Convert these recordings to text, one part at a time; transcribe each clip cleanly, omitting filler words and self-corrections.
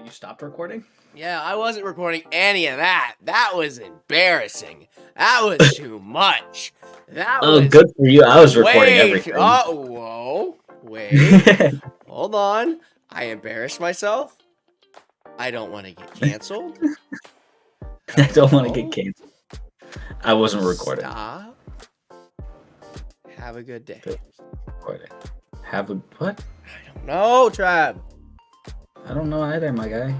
You stopped recording? Yeah, I wasn't recording any of that. That was embarrassing. That was too much. That was good for you. I was recording everything. Whoa. Wait. Hold on. I embarrassed myself. I don't want to get canceled. I don't want to get canceled. I wasn't recording. Stop. Have a good day. Recording. Have a what? I don't know, Trav. I don't know either, my guy.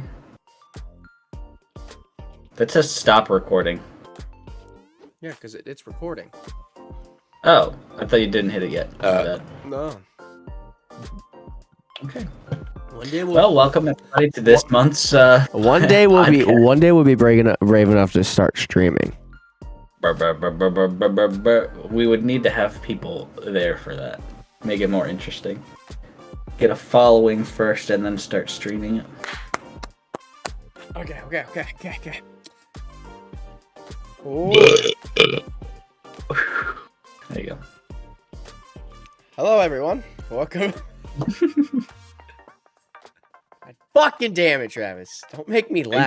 That says stop recording. Yeah, because it's recording. Oh, I thought you didn't hit it yet. No. Okay. One day welcome everybody to this month's. One day we'll be brave enough to start streaming. We would need to have people there for that. Make it more interesting. Get a following first, and then start streaming it. Okay. There you go. Hello, everyone. Welcome. God fucking damn it, Travis. Don't make me laugh.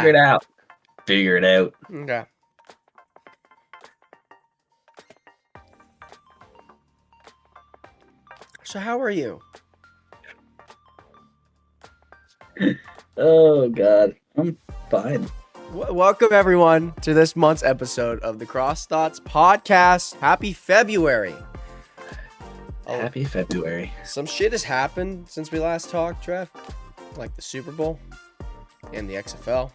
Figure it out. Okay. So how are you? Oh, God. I'm fine. Welcome, everyone, to this month's episode of the Cross Thoughts Podcast. Happy February. Happy February. Some shit has happened since we last talked, Trev. Like the Super Bowl and the XFL.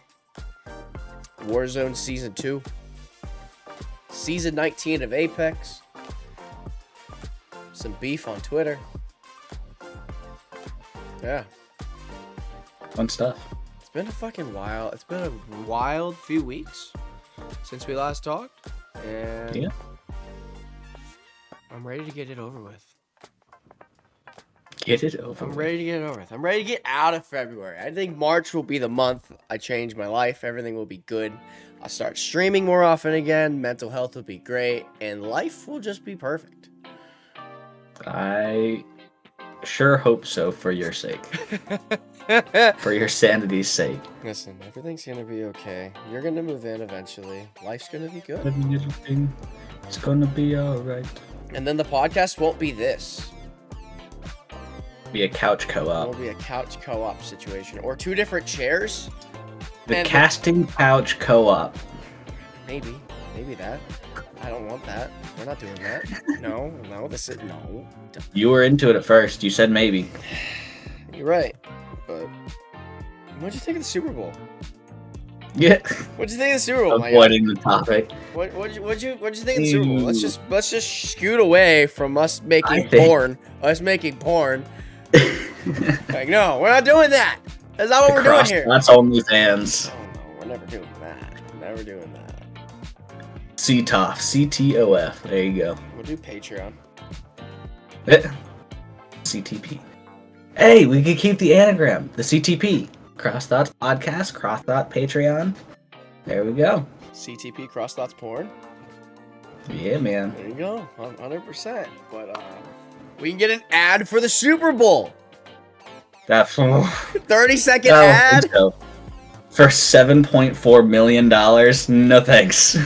Warzone Season 2. Season 19 of Apex. Some beef on Twitter. Yeah. Fun stuff. It's been a fucking while. It's been a wild few weeks since we last talked. And yeah. I'm ready to get it over with. I'm ready to get it over with. I'm ready to get out of February. I think March will be the month I change my life. Everything will be good. I'll start streaming more often again. Mental health will be great. And life will just be perfect. I sure hope so, for your sake. For your sanity's sake. Listen, everything's going to be okay. You're going to move in eventually. Life's going to be good. Everything is going to be alright. And then the podcast won't be this. Be a couch co-op. It'll be a couch co-op situation. Or two different chairs. The casting couch co-op. Maybe that. I don't want that. We're not doing that. No. No. You were into it at first. You said maybe. You're right. But what'd you think of the Super Bowl? Yeah. What'd you think of the Super Bowl? Avoiding the topic. What'd you think of the Super Bowl? Let's just scoot away from us making porn. Like, no, we're not doing that. That's not what we're doing here. That's OnlyFans. Oh no, we're never doing that. CTOF. CTOF. There you go. We'll do Patreon. CTP. Hey, we could keep the anagram. The CTP. Cross Thoughts Podcast. Cross Thought Patreon. There we go. CTP Cross Thoughts Porn. Yeah, man. There you go. 100%. But we can get an ad for the Super Bowl. That's 30-second ad. So. For $7.4 million. No thanks.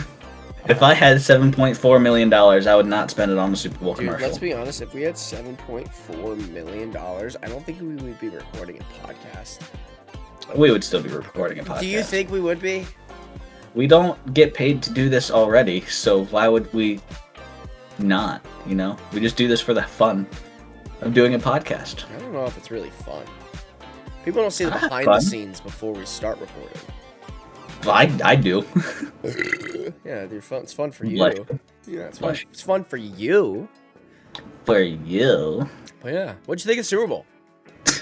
If I had $7.4 million, I would not spend it on the Super Bowl commercial. Let's be honest. If we had $7.4 million, I don't think we would be recording a podcast. We would still be recording a podcast. Do you think we would be? We don't get paid to do this already, so why would we not? You know, we just do this for the fun of doing a podcast. I don't know if it's really fun. People don't see the behind the scenes before we start recording. Well, I do. Yeah, it's fun for you. Yeah, it's fun. It's fun for you. For you. But yeah, what'd you think of the Super Bowl?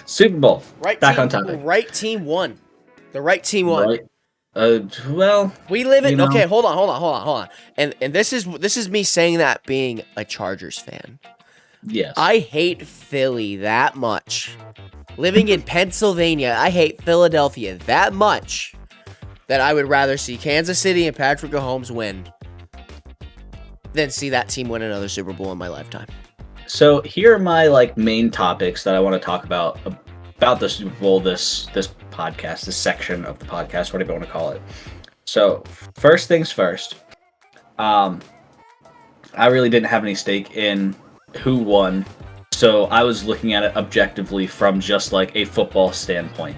Super Bowl. Right. Back on topic. Right team won. The right team won. Right. Well, we live in. Okay, hold on. And this is me saying that being a Chargers fan. Yes. I hate Philly that much. Living in Pennsylvania, I hate Philadelphia that much that I would rather see Kansas City and Patrick Mahomes win than see that team win another Super Bowl in my lifetime. So here are my main topics that I want to talk about about the Super Bowl, this podcast, this section of the podcast, whatever you want to call it. So, first things first, I really didn't have any stake in who won, so I was looking at it objectively from just like a football standpoint,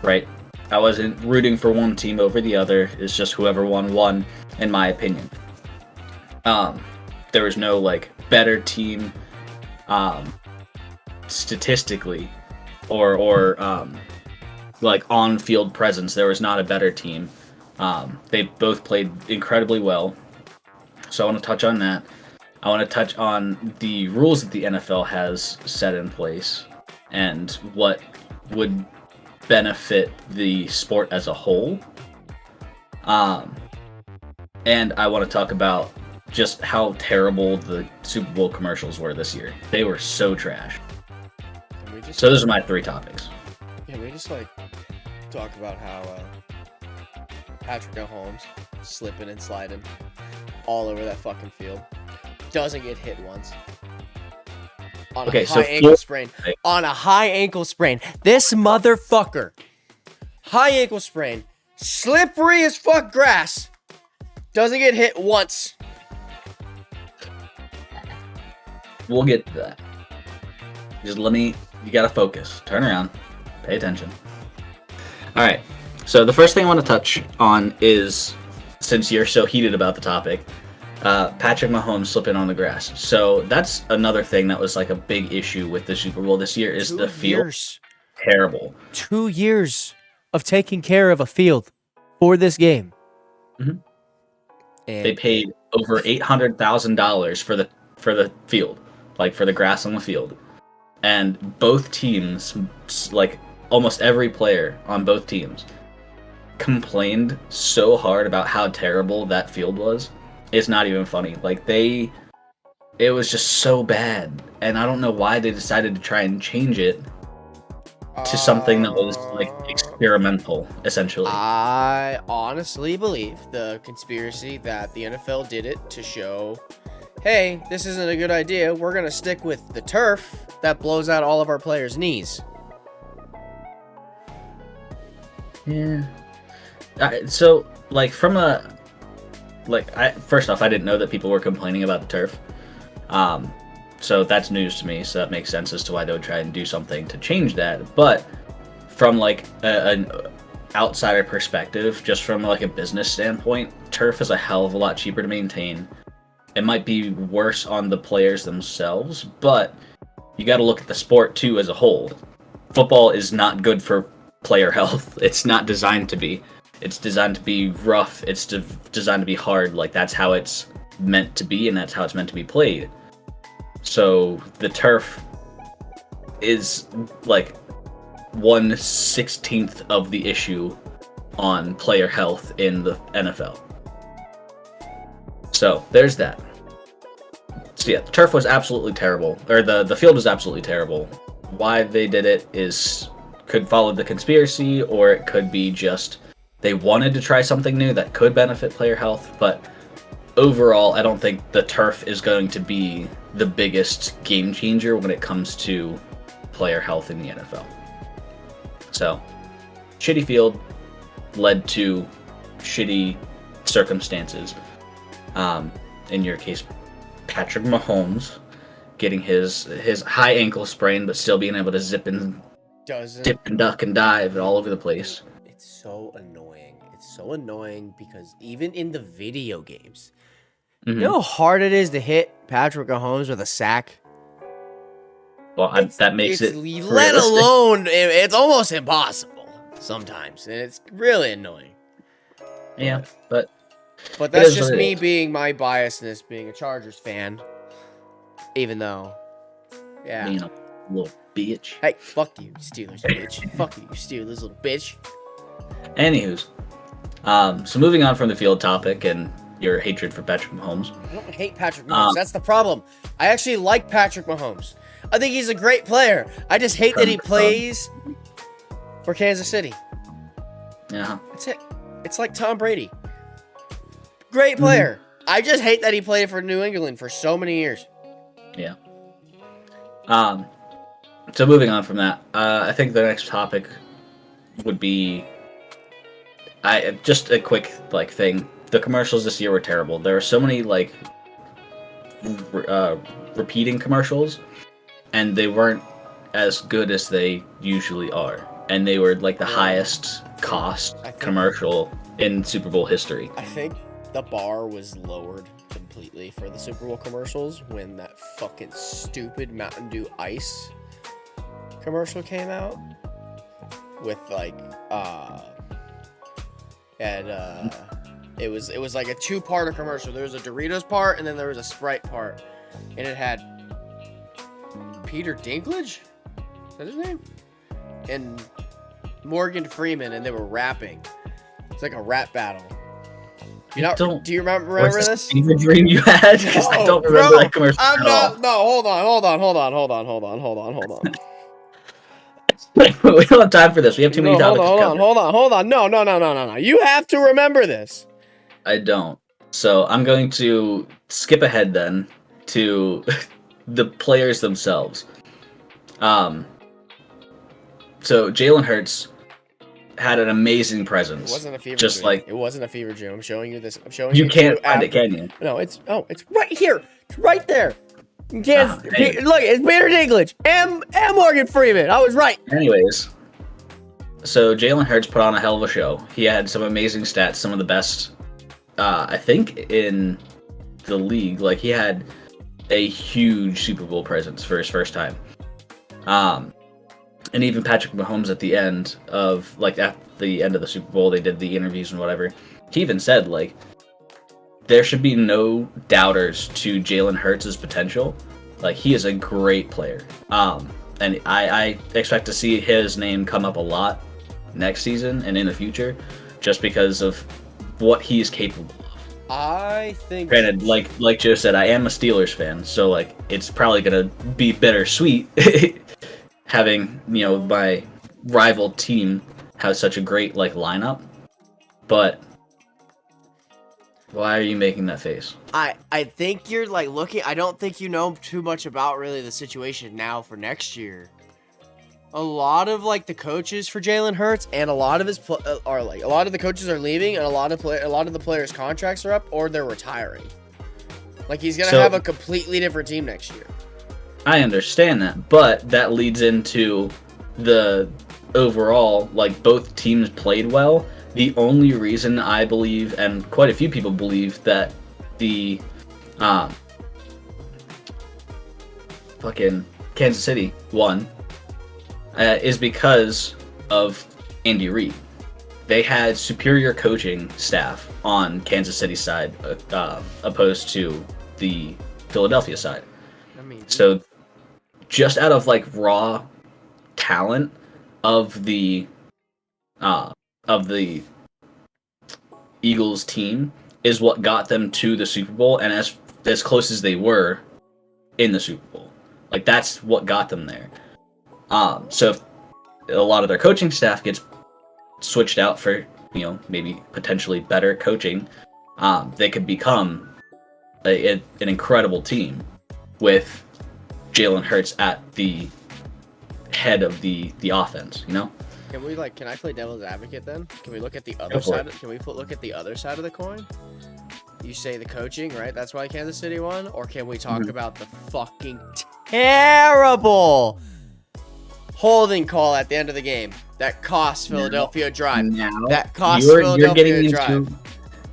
right? I wasn't rooting for one team over the other. It's just whoever won, in my opinion. There was no like better team, statistically, or like on-field presence. There was not a better team. They both played incredibly well. So I want to touch on that. I want to touch on the rules that the NFL has set in place and what would benefit the sport as a whole. And I want to talk about just how terrible the Super Bowl commercials were this year. They were so trash. So those are my 3 topics. Can we just like talk about how Patrick Mahomes slipping and sliding all over that fucking field, doesn't get hit once on a high ankle sprain. On a high ankle sprain, this motherfucker, high ankle sprain, slippery as fuck grass, doesn't get hit once. We'll get to that. Just you gotta focus. Turn around. Pay attention. Alright, so the first thing I want to touch on is, since you're so heated about the topic, Patrick Mahomes slipping on the grass. So that's another thing that was like a big issue with the Super Bowl this year is the field. Terrible. 2 years of taking care of a field for this game. Mm-hmm. And they paid over $800,000 for the field, like for the grass on the field. And both teams, like almost every player on both teams, complained so hard about how terrible that field was. It's not even funny. Like it was just so bad. And I don't know why they decided to try and change it to something that was like experimental, essentially. I honestly believe the conspiracy that the NFL did it to show, hey, this isn't a good idea. We're going to stick with the turf that blows out all of our players' knees. Yeah. So, like, first off, I didn't know that people were complaining about the turf. So that's news to me, so that makes sense as to why they would try and do something to change that. But from, like, an outsider perspective, just from, like, a business standpoint, turf is a hell of a lot cheaper to maintain. It might be worse on the players themselves, but you got to look at the sport, too, as a whole. Football is not good for player health. It's not designed to be. It's designed to be rough. It's designed to be hard. Like, that's how it's meant to be, and that's how it's meant to be played. So the turf is like 1/16 of the issue on player health in the NFL. So there's that. So yeah, the turf was absolutely terrible, or the field was absolutely terrible. Why they did it could follow the conspiracy, or it could be just they wanted to try something new that could benefit player health. But overall, I don't think the turf is going to be the biggest game changer when it comes to player health in the NFL. So, shitty field led to shitty circumstances. In your case, Patrick Mahomes getting his high ankle sprain, but still being able to dip and duck and dive all over the place. It's so annoying. It's so annoying because even in the video games, you know how hard it is to hit Patrick Mahomes with a sack? Well, that makes it let alone, it's almost impossible sometimes, and it's really annoying. Yeah, but that's just me being my biasness, being a Chargers fan. Even though, yeah. Being a little bitch. Hey, fuck you, Steelers bitch. Fuck you, Steelers little bitch. Anywho's, so moving on from the field topic and your hatred for Patrick Mahomes. I don't hate Patrick Mahomes. That's the problem. I actually like Patrick Mahomes. I think he's a great player. I just hate that he plays for Kansas City. Yeah. That's it. It's like Tom Brady. Great player. I just hate that he played for New England for so many years. Yeah. So moving on from that, I think the next topic would be just a quick thing. The commercials this year were terrible. There were so many repeating commercials, and they weren't as good as they usually are. And they were like the highest cost commercial in Super Bowl history. I think the bar was lowered completely for the Super Bowl commercials when that fucking stupid Mountain Dew Ice commercial came out with it was like a two-parter commercial. There was a Doritos part and then there was a Sprite part, and it had Peter Dinklage, is that his name, and Morgan Freeman, and they were rapping. It's like a rap battle. Do you remember this? The dream you had? Because I don't remember that commercial at all. No, hold on. We don't have time for this. We have too many topics to cover. Hold on. No. You have to remember this. I don't. So I'm going to skip ahead then to the players themselves. So Jalen Hurts had an amazing presence. It wasn't a fever dream. It wasn't a fever dream. I'm showing you this. You can't find it, can you? No, it's right here. It's right there. You can't look. It's Peter Dinklage and Morgan Freeman. I was right. Anyways, so Jalen Hurts put on a hell of a show. He had some amazing stats, some of the best, I think, in the league. Like, he had a huge Super Bowl presence for his first time. And even Patrick Mahomes at the end of the Super Bowl, they did the interviews and whatever. He even said, there should be no doubters to Jalen Hurts' potential. He is a great player. And I expect to see his name come up a lot next season and in the future, just because of what he is capable of. I think. Granted, like Joe said, I am a Steelers fan, so it's probably gonna be bittersweet having my rival team have such a great lineup. But why are you making that face? I think you're looking. I don't think you know too much about really the situation now for next year. A lot of the coaches for Jalen Hurts and a lot of his are a lot of the coaches are leaving, and a lot of the players' contracts are up or they're retiring. He's gonna have a completely different team next year. I understand that, but that leads into the overall both teams played well. The only reason I believe, and quite a few people believe, that the fucking Kansas City won is because of Andy Reid. They had superior coaching staff on Kansas City's side opposed to the Philadelphia side. So just out of raw talent of the Eagles team is what got them to the Super Bowl, and as close as they were in the Super Bowl. That's what got them there. So if a lot of their coaching staff gets switched out for, maybe potentially better coaching, they could become an incredible team with Jalen Hurts at the head of the offense, Can we can I play devil's advocate then? Can we look at the other side? Can we look at the other side of the coin? You say the coaching, right? That's why Kansas City won? Or can we talk about the fucking terrible holding call at the end of the game that cost Philadelphia a drive? That cost Philadelphia a drive.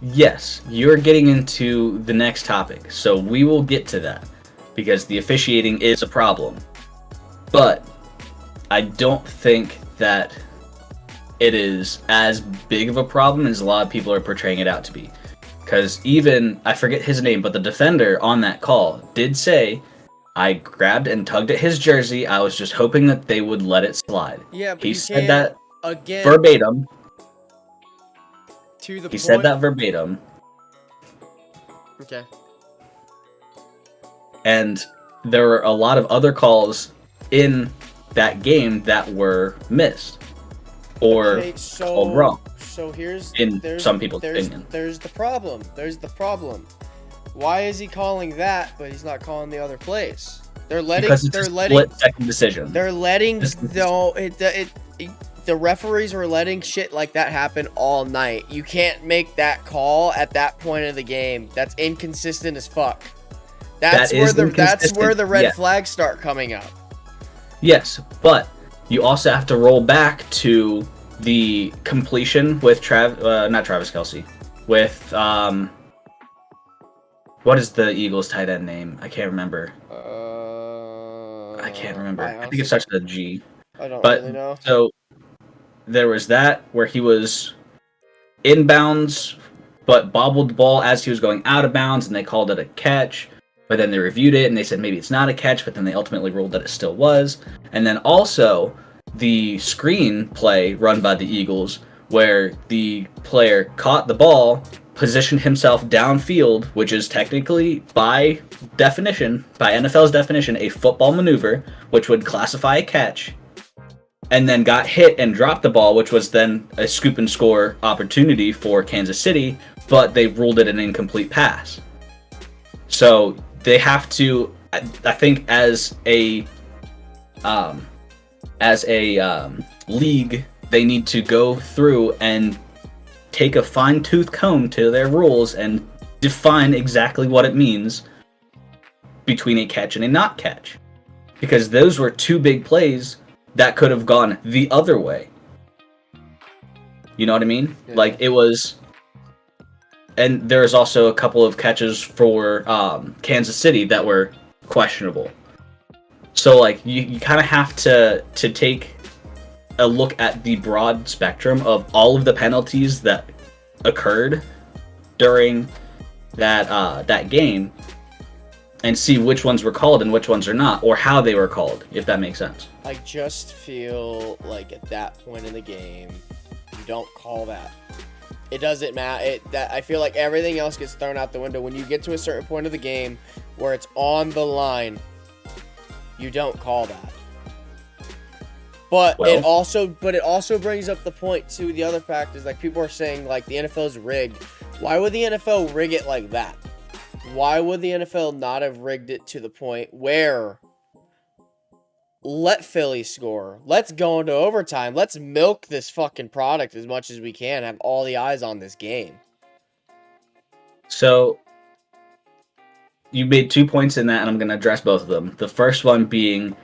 Yes, you're getting into the next topic, so we will get to that because the officiating is a problem. But I don't think that it is as big of a problem as a lot of people are portraying it out to be. Because even, I forget his name, but the defender on that call did say, I grabbed and tugged at his jersey. I was just hoping that they would let it slide. Yeah, but he said that again, verbatim. To the he point. said that verbatim. Okay. And there were a lot of other calls in that game that were missed or called wrong. So there's some people's opinion. There's the problem. Why is he calling that, but he's not calling the other plays? Because it's a split-second decision. They're letting This- the referees are letting shit like that happen all night. You can't make that call at that point of the game. That's inconsistent as fuck. That's where the red flags start coming up. Yes, but you also have to roll back to the completion with not Travis Kelce, with what is the Eagles tight end name? I can't remember. I think it starts with a G. I don't really know. So there was that where he was inbounds, but bobbled the ball as he was going out of bounds, and they called it a catch. But then they reviewed it, and they said maybe it's not a catch, but then they ultimately ruled that it still was. And then also the screen play run by the Eagles, where the player caught the ball, positioned himself downfield, which is technically, by NFL's definition, a football maneuver, which would classify a catch, and then got hit and dropped the ball, which was then a scoop and score opportunity for Kansas City, but they ruled it an incomplete pass. So they have to, I think, as a league, they need to go through and take a fine-tooth comb to their rules and define exactly what it means between a catch and a not catch. Because those were two big plays that could have gone the other way. You know what I mean? Yeah. Like, it was... And there's also a couple of catches for Kansas City that were questionable. So, like, you kind of have to take a look at the broad spectrum of all of the penalties that occurred during that game and see which ones were called and which ones are not, or how they were called, if that makes sense. I just feel like at that point in the game, you don't call that. It doesn't matter. I feel like everything else gets thrown out the window. When you get to a certain point of the game where it's on the line, you don't call that. But it also brings up the point too. The other fact is, like, people are saying like the NFL's rigged. Why would the NFL rig it like that? Why would the NFL not have rigged it to the point where let Philly score? Let's go into overtime. Let's milk this fucking product as much as we can. Have all the eyes on this game. So you made 2 points in that, and I'm going to address both of them. The first one being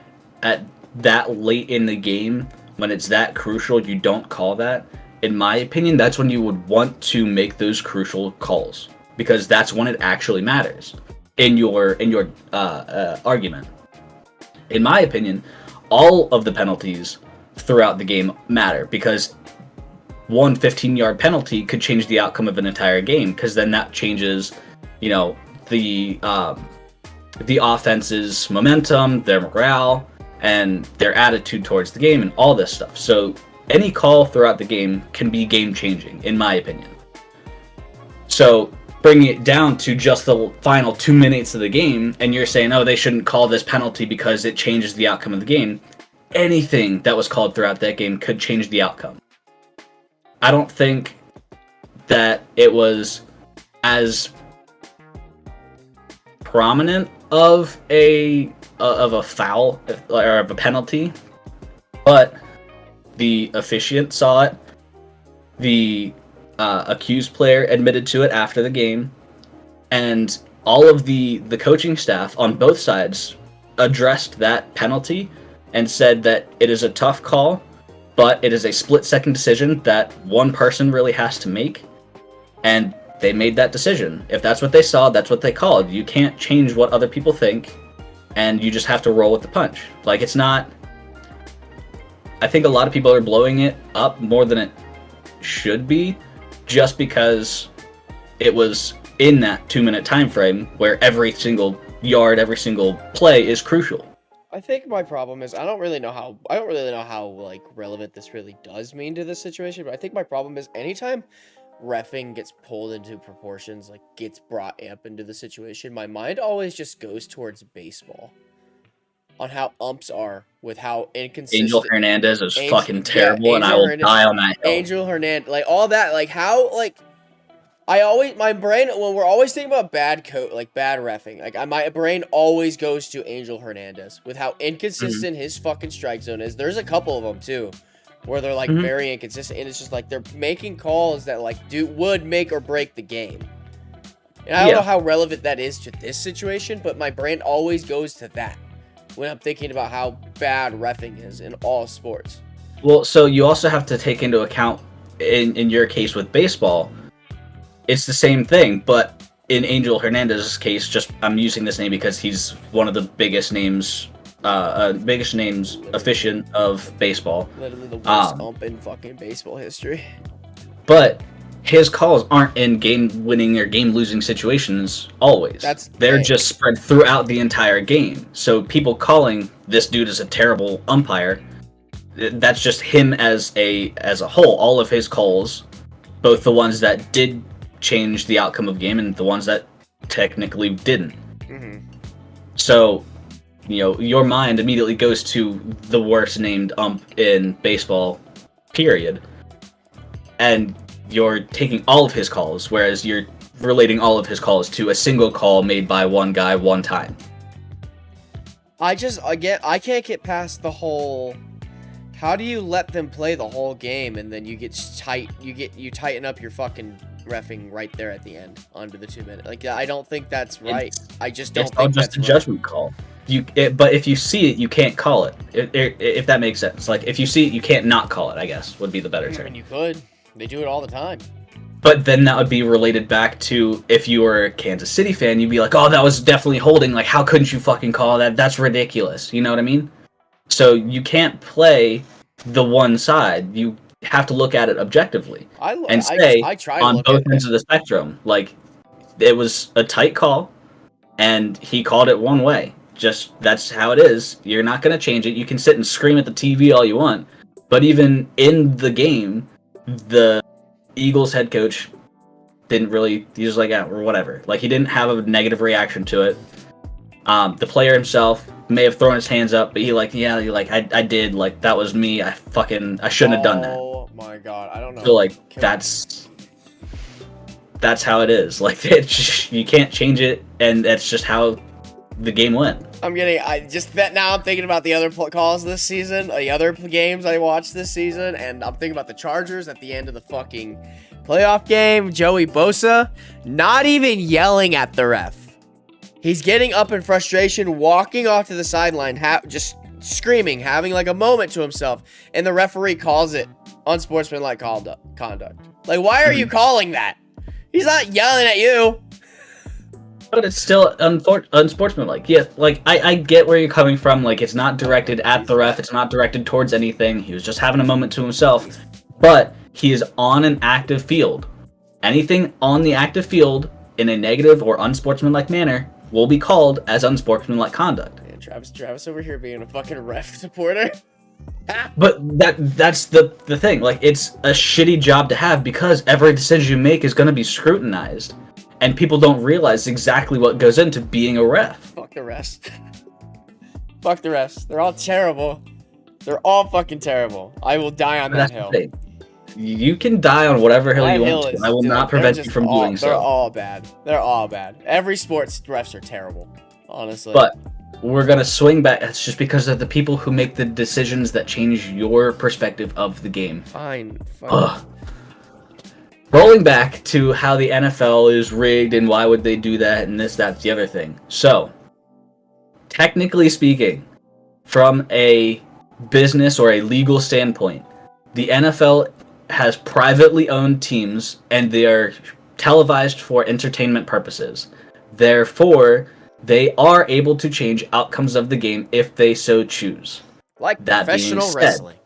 at that late in the game, when it's that crucial, you don't call that. In my opinion, that's when you would want to make those crucial calls, because that's when it actually matters in your argument. In my opinion, all of the penalties throughout the game matter, because one 15-yard penalty could change the outcome of an entire game, because then that changes, the offense's momentum, their morale, and their attitude towards the game, and all this stuff. So any call throughout the game can be game-changing, in my opinion. So bringing it down to just the final 2 minutes of the game, and you're saying, oh, they shouldn't call this penalty because it changes the outcome of the game. Anything that was called throughout that game could change the outcome. I don't think that it was as prominent of a foul or of a penalty, but the officiant saw it. The accused player admitted to it after the game, and all of the coaching staff on both sides addressed that penalty and said that it is a tough call, but it is a split-second decision that one person really has to make, and they made that decision. If that's what they saw, that's what they called. You can't change what other people think, and you just have to roll with the punch. Like, it's not... I think a lot of people are blowing it up more than it should be, just because it was in that 2-minute time frame where every single yard, every single play is crucial. I think my problem is I don't really know how like relevant this really does mean to this situation, but I think my problem is anytime reffing gets pulled into proportions, like gets brought up into the situation, my mind always just goes towards baseball. On how umps are with how inconsistent. Angel Hernandez is fucking terrible, and I will die on that hill. Angel Hernandez, like all that, like how, like my brain, when we're always thinking about bad reffing, like my brain always goes to Angel Hernandez with how inconsistent his fucking strike zone is. There's a couple of them too, where they're like very inconsistent, and it's just like they're making calls that like would make or break the game. And I don't know how relevant that is to this situation, but my brain always goes to that when I'm thinking about how bad reffing is in all sports. Well, so you also have to take into account, in your case with baseball, it's the same thing, but in Angel Hernandez's case, just I'm using this name because he's one of the biggest names efficient of baseball. Literally the worst ump in fucking baseball history. But his calls aren't in game-winning or game-losing situations always. They're just spread throughout the entire game. So people calling this dude as a terrible umpire, that's just him as a whole. All of his calls, both the ones that did change the outcome of the game and the ones that technically didn't. So, your mind immediately goes to the worst named ump in baseball, period. And you're taking all of his calls, whereas you're relating all of his calls to a single call made by one guy one time. I can't get past the whole, how do you let them play the whole game and then you tighten up your fucking reffing right there at the end under the 2 minute. Like, I don't think that's right. I just don't think that's a judgment call. But if you see it, you can't call it. If that makes sense. Like, if you see it, you can't not call it, I guess, would be the better term. I mean, you could. They do it all the time. But then that would be related back to, if you were a Kansas City fan, you'd be like, oh, that was definitely holding. Like, how couldn't you fucking call that? That's ridiculous. You know what I mean? So you can't play the one side. You have to look at it objectively and say on both ends of the spectrum, like, it was a tight call and he called it one way. Just, that's how it is. You're not going to change it. You can sit and scream at the TV all you want, but even in the game, the Eagles head coach didn't really, he was like, or whatever. Like, he didn't have a negative reaction to it. The player himself may have thrown his hands up, but I did, like, that was me. I shouldn't have done that. Oh my god, I don't know. So, like, that's how it is. Like, you can't change it, and that's just how the game went. Now I'm thinking about the other calls this season, the other games I watched this season, and I'm thinking about the Chargers at the end of the fucking playoff game. Joey Bosa not even yelling at the ref. He's getting up in frustration, walking off to the sideline, just screaming, having like a moment to himself, and the referee calls it unsportsmanlike conduct. Like, why are you calling that? He's not yelling at you. But it's still unsportsmanlike. Yeah, like, I get where you're coming from. Like, it's not directed at the ref. It's not directed towards anything. He was just having a moment to himself. But he is on an active field. Anything on the active field in a negative or unsportsmanlike manner will be called as unsportsmanlike conduct. Yeah, Travis over here being a fucking ref supporter. But that's the thing. Like, it's a shitty job to have because every decision you make is going to be scrutinized. And people don't realize exactly what goes into being a ref. Fuck the refs. Fuck the refs. They're all terrible. They're all fucking terrible. I will die on that hill. You can die on whatever hill you want to. I will not prevent you from doing so. They're all bad. They're all bad. Every sports refs are terrible, honestly. But we're going to swing back. It's just because of the people who make the decisions that change your perspective of the game. Fine. Ugh. Rolling back to how the NFL is rigged and why would they do that and this, that, the other thing. So, technically speaking, from a business or a legal standpoint, the NFL has privately owned teams and they are televised for entertainment purposes. Therefore, they are able to change outcomes of the game if they so choose. Like professional wrestling.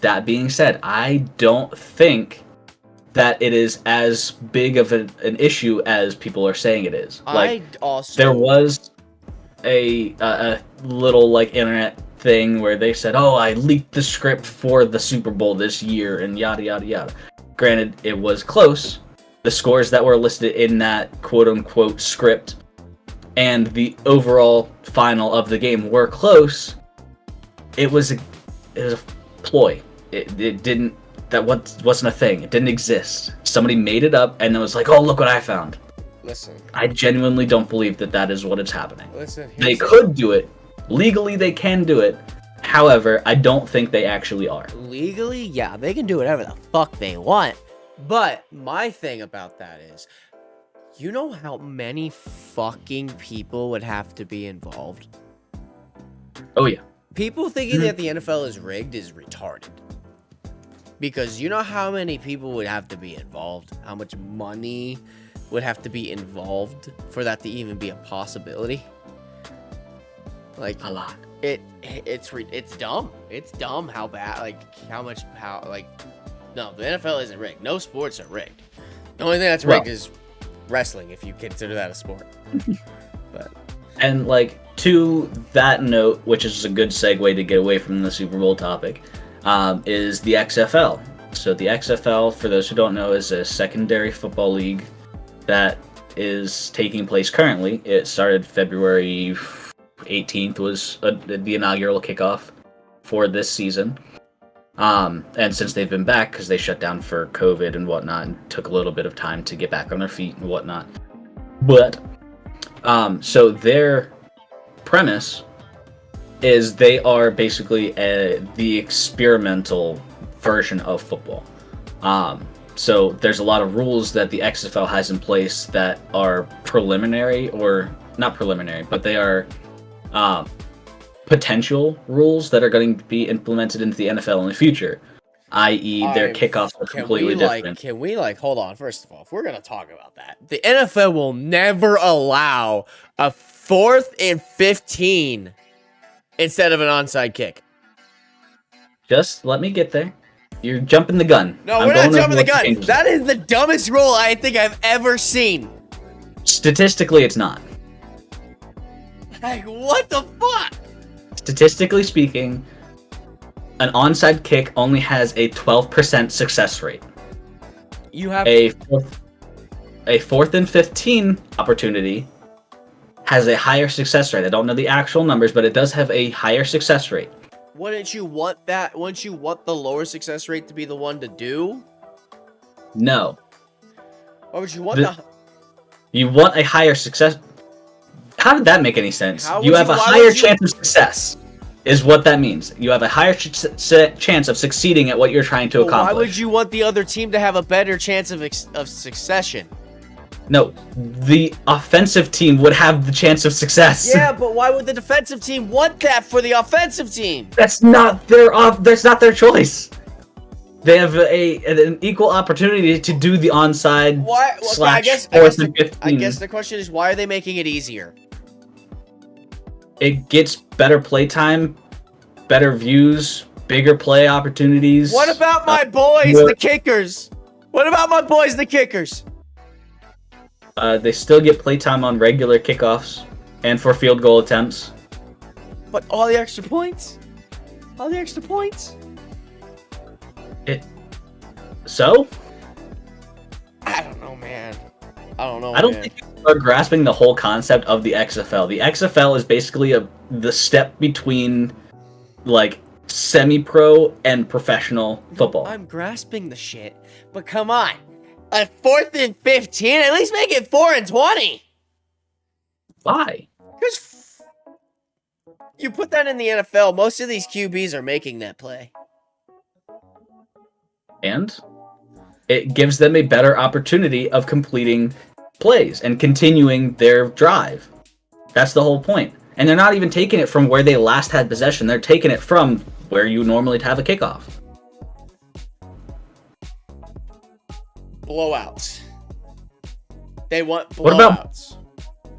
That being said, I don't think that it is as big of an issue as people are saying it is. Like, there was a little, like, internet thing where they said, oh, I leaked the script for the Super Bowl this year and yada yada yada. Granted, it was close. The scores that were listed in that quote-unquote script and the overall final of the game were close. It was a ploy. It didn't. that wasn't a thing. It didn't exist. Somebody made it up and it was like, oh, look what I found. Listen. I genuinely don't believe that is what is happening. Listen. They could do it. Legally, they can do it. However, I don't think they actually are. Legally, yeah, they can do whatever the fuck they want. But my thing about that is, you know how many fucking people would have to be involved? Oh, yeah. People thinking that the NFL is rigged is retarded. Because you know how many people would have to be involved? How much money would have to be involved for that to even be a possibility? Like, a lot. It's dumb. It's dumb how bad, no, the NFL isn't rigged. No sports are rigged. The only thing that's rigged is wrestling, if you consider that a sport. But and like to that note, which is a good segue to get away from the Super Bowl topic, is the XFL. So the XFL, for those who don't know, is a secondary football league that is taking place currently. It started February 18th was the inaugural kickoff for this season. And since they've been back, because they shut down for COVID and whatnot, and took a little bit of time to get back on their feet and whatnot. But, so their premise is they are basically the experimental version of football. So there's a lot of rules that the XFL has in place that are preliminary, or not preliminary, but they are potential rules that are going to be implemented into the NFL in the future, i.e. their kickoffs are completely different. Can we hold on, first of all, if we're going to talk about that, the NFL will never allow a 4th and 15 instead of an onside kick. Just let me get there. You're jumping the gun. No, we're not jumping the gun. That is the dumbest rule I think I've ever seen. Statistically, it's not. Like, what the fuck? Statistically speaking, an onside kick only has a 12% success rate. You have a 4th and 15 opportunity has a higher success rate. I don't know the actual numbers, but it does have a higher success rate. Wouldn't you want that? Wouldn't you want the lower success rate to be the one to do? No. Or would you want You want a higher success. How did that make any sense? You have a higher chance of success, is what that means. You have a higher chance of succeeding at what you're trying to accomplish. Why would you want the other team to have a better chance of succession? No, the offensive team would have the chance of success. Yeah, but why would the defensive team want that for the offensive team? That's not their choice. They have an equal opportunity to do the onside / 4th and 15. I guess the question is, why are they making it easier? It gets better play time, better views, bigger play opportunities. What about my boys, the kickers? What about my boys, the kickers? They still get playtime on regular kickoffs and for field goal attempts. But all the extra points? All the extra points? So? I don't know, man. I don't think you are grasping the whole concept of the XFL. The XFL is basically the step between, like, semi-pro and professional football. I'm grasping the shit, but come on. A 4th and 15? At least make it 4 and 20. Why? Because you put that in the NFL, most of these QBs are making that play. And it gives them a better opportunity of completing plays and continuing their drive. That's the whole point. And they're not even taking it from where they last had possession. They're taking it from where you normally have a kickoff. Blowouts. They want blowouts. What about?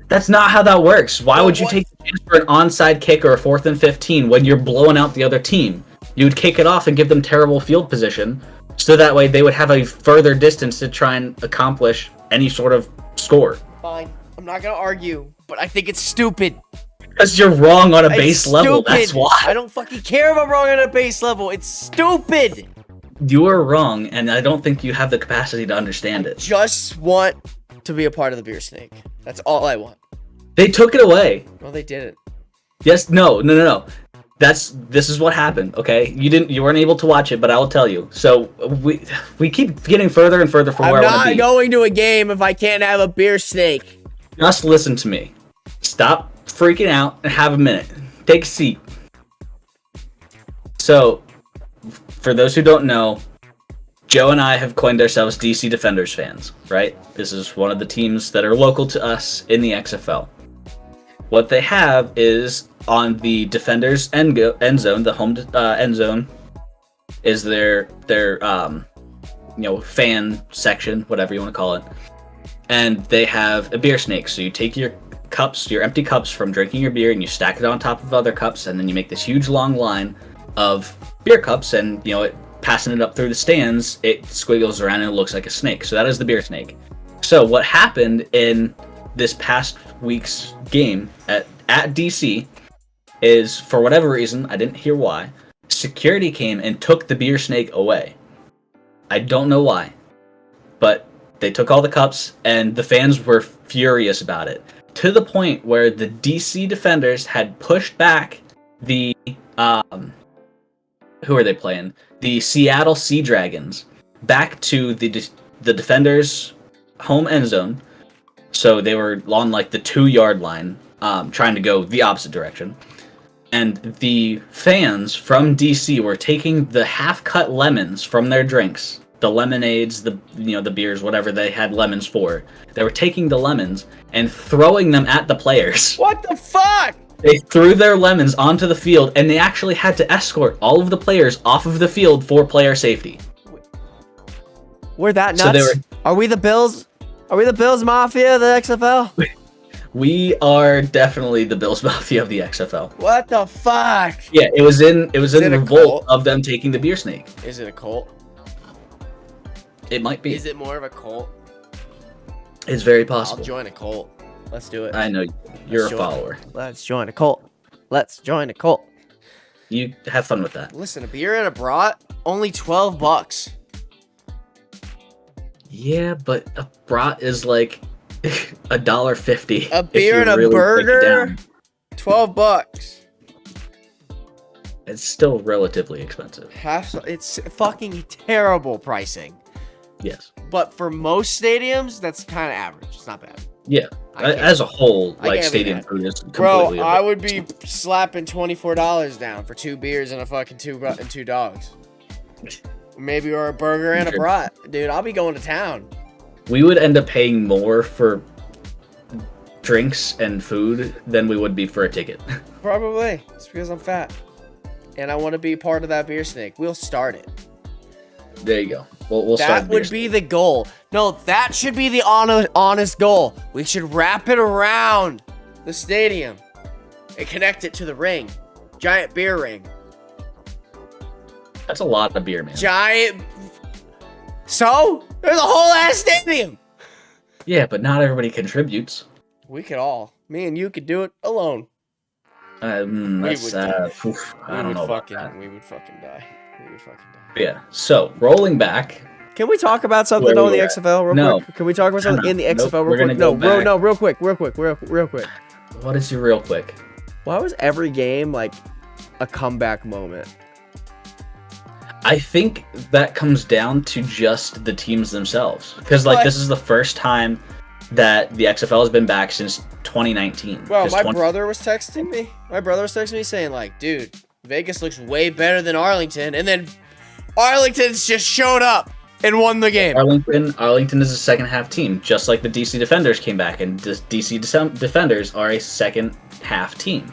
That's not how that works. Why would you take the chance for an onside kick or a 4th and 15 when you're blowing out the other team? You would kick it off and give them terrible field position, so that way they would have a further distance to try and accomplish any sort of score. Fine. I'm not going to argue, but I think it's stupid. Because you're wrong on a base level, that's why. I don't fucking care if I'm wrong on a base level. It's stupid. You are wrong, and I don't think you have the capacity to understand it. Just want to be a part of the beer snake. That's all I want. They took it away. No, they didn't. Yes, no. This is what happened. Okay, you weren't able to watch it, but I will tell you. So we keep getting further and further from where I want to be. I'm not going to a game if I can't have a beer snake. Just listen to me. Stop freaking out and have a minute. Take a seat. So, for those who don't know, Joe and I have coined ourselves DC Defenders fans, right? This is one of the teams that are local to us in the XFL. What they have is on the Defenders end zone, the home end zone, is their fan section, whatever you want to call it, and they have a beer snake. So you take your cups, your empty cups from drinking your beer, and you stack it on top of other cups, and then you make this huge long line of beer cups, and passing it up through the stands, it squiggles around and it looks like a snake. So that is the beer snake. So what happened in this past week's game at DC is, for whatever reason, I didn't hear why, security came and took the beer snake away. I don't know why, but they took all the cups, and the fans were furious about it, to the point where the DC Defenders had pushed back the who are they playing? The Seattle Sea Dragons back to the Defenders' home end zone. So they were on like the 2-yard line, trying to go the opposite direction. And the fans from DC were taking the half-cut lemons from their drinks, the lemonades, the beers, whatever they had lemons for. They were taking the lemons and throwing them at the players. What the fuck? They threw their lemons onto the field, and they actually had to escort all of the players off of the field for player safety. We're that nuts? So Are we the Bills? Are we the Bills Mafia of the XFL? We are definitely the Bills Mafia of the XFL. What the fuck? Yeah, it was in revolt of them taking the beer snake. Is it a cult? It might be. Is it more of a cult? It's very possible. I'll join a cult. Let's do it. I know you're a follower. Let's join a cult. Let's join a cult. You have fun with that. Listen, a beer and a brat, only $12. Yeah, but a brat is like $1.50. A beer and a burger, $12. It's still relatively expensive. It's fucking terrible pricing. Yes. But for most stadiums, that's kind of average. It's not bad. Yeah. As a whole, like stadium food is completely. Bro, I would be slapping $24 down for 2 beers and a fucking two dogs. Maybe or a burger and a brat. Dude, I'll be going to town. We would end up paying more for drinks and food than we would be for a ticket. Probably. It's because I'm fat. And I want to be part of that beer snake. We'll start it. There you go. We'll start. That would be the goal. No, that should be the honest goal. We should wrap it around the stadium and connect it to the ring. Giant beer ring. That's a lot of beer, man. Giant. So there's a whole ass stadium. Yeah, but not everybody contributes. We could all. Me and you could do it alone. I don't know about that. We would fucking die. We would fucking die. Yeah. So rolling back. Can we talk about something on the XFL real quick? Can we talk about something in the XFL real quick? Real quick. What is your real quick? Why was every game like a comeback moment? I think that comes down to just the teams themselves. Because this is the first time that the XFL has been back since 2019. Bro, my brother was texting me. My brother was texting me saying like, dude, Vegas looks way better than Arlington. And then Arlington's just showed up and won the game. Arlington is a second half team, just like the DC Defenders came back, and the DC Defenders are a second half team.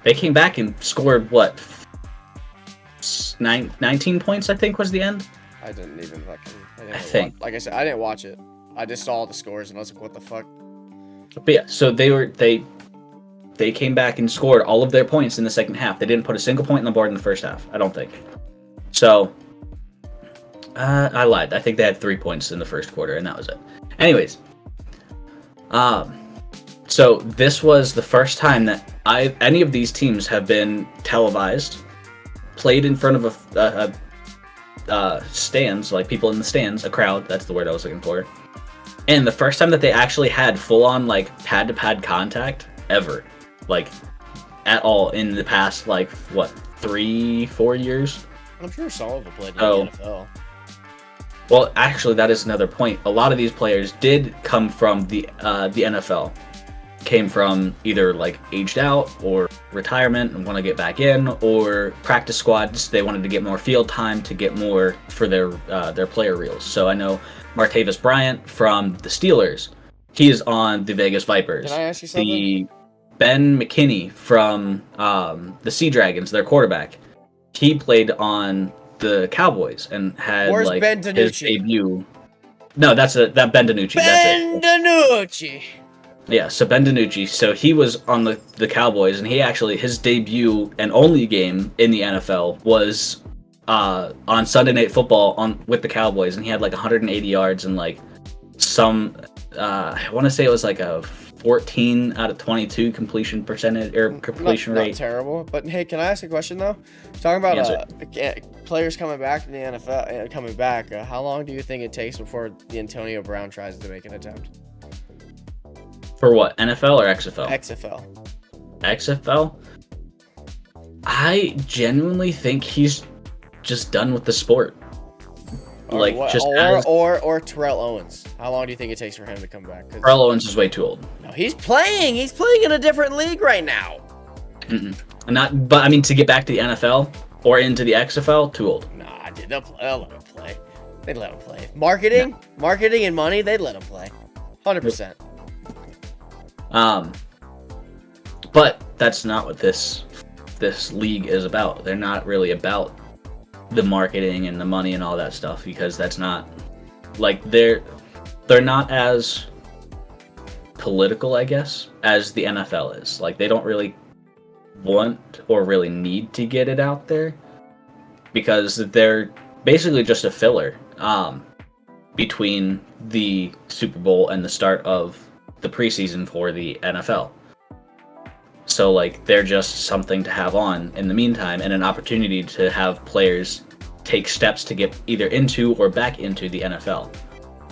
They came back and scored, 19 points, I think, was the end? I didn't even fucking... I think. Like I said, I didn't watch it. I just saw the scores and I was like, what the fuck? But yeah, so they came back and scored all of their points in the second half. They didn't put a single point on the board in the first half, I don't think. So, I lied. I think they had 3 points in the first quarter, and that was it. Anyways, so this was the first time that any of these teams have been televised, played in front of stands, like people in the stands, a crowd. That's the word I was looking for. And the first time that they actually had full-on like pad-to-pad contact ever, like at all in the past, like, what, 3-4 years? I'm sure some of them played in Oh. the NFL. Well, actually, that is another point. A lot of these players did come from the NFL. Came from either like aged out or retirement and want to get back in, or practice squads. They wanted to get more field time to get more for their player reels. So I know Martavis Bryant from the Steelers. He is on the Vegas Vipers. Can I ask you something? The Ben McKinney from the Sea Dragons, their quarterback. He played on the Cowboys and had Where's like Ben his DiNucci? debut. No, that Ben DiNucci. Ben DiNucci. Yeah, so Ben DiNucci. So he was on the Cowboys, and he actually, his debut and only game in the NFL was on Sunday Night Football with the Cowboys, and he had like 180 yards and like some, I want to say it was like a 14 out of 22 completion percentage or completion Not rate. terrible, but hey, can I ask a question though? Talking about Yes, players coming back to the NFL, coming back. How long do you think it takes before the Antonio Brown tries to make an attempt? For what, NFL or XFL? XFL. XFL? I genuinely think he's just done with the sport. Or Terrell Owens. How long do you think it takes for him to come back? Terrell Owens is way too old. No, he's playing. He's playing in a different league right now. But I mean, to get back to the NFL or into the XFL, too old. Nah, dude, they'll let him play. They'd let him play. Marketing and money, they'd let him play. 100%. But that's not what this league is about. They're not really about the marketing and the money and all that stuff, because that's not like they're not as political, I guess, as the NFL is. Like, they don't really want or really need to get it out there, because they're basically just a filler between the Super Bowl and the start of the preseason for the NFL. So like, they're just something to have on in the meantime, and an opportunity to have players take steps to get either into or back into the NFL.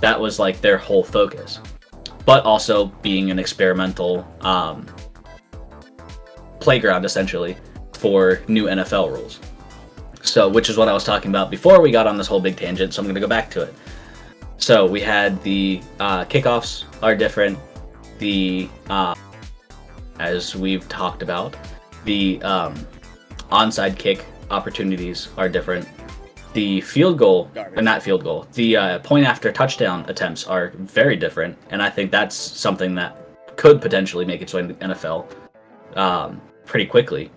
That was like their whole focus. But also being an experimental playground, essentially, for new NFL rules. So, which is what I was talking about before we got on this whole big tangent, so I'm going to go back to it. So we had the kickoffs are different. The as we've talked about, the onside kick opportunities are different. The field goal, or not field goal, the point after touchdown attempts are very different, and I think that's something that could potentially make its way into the NFL pretty quickly.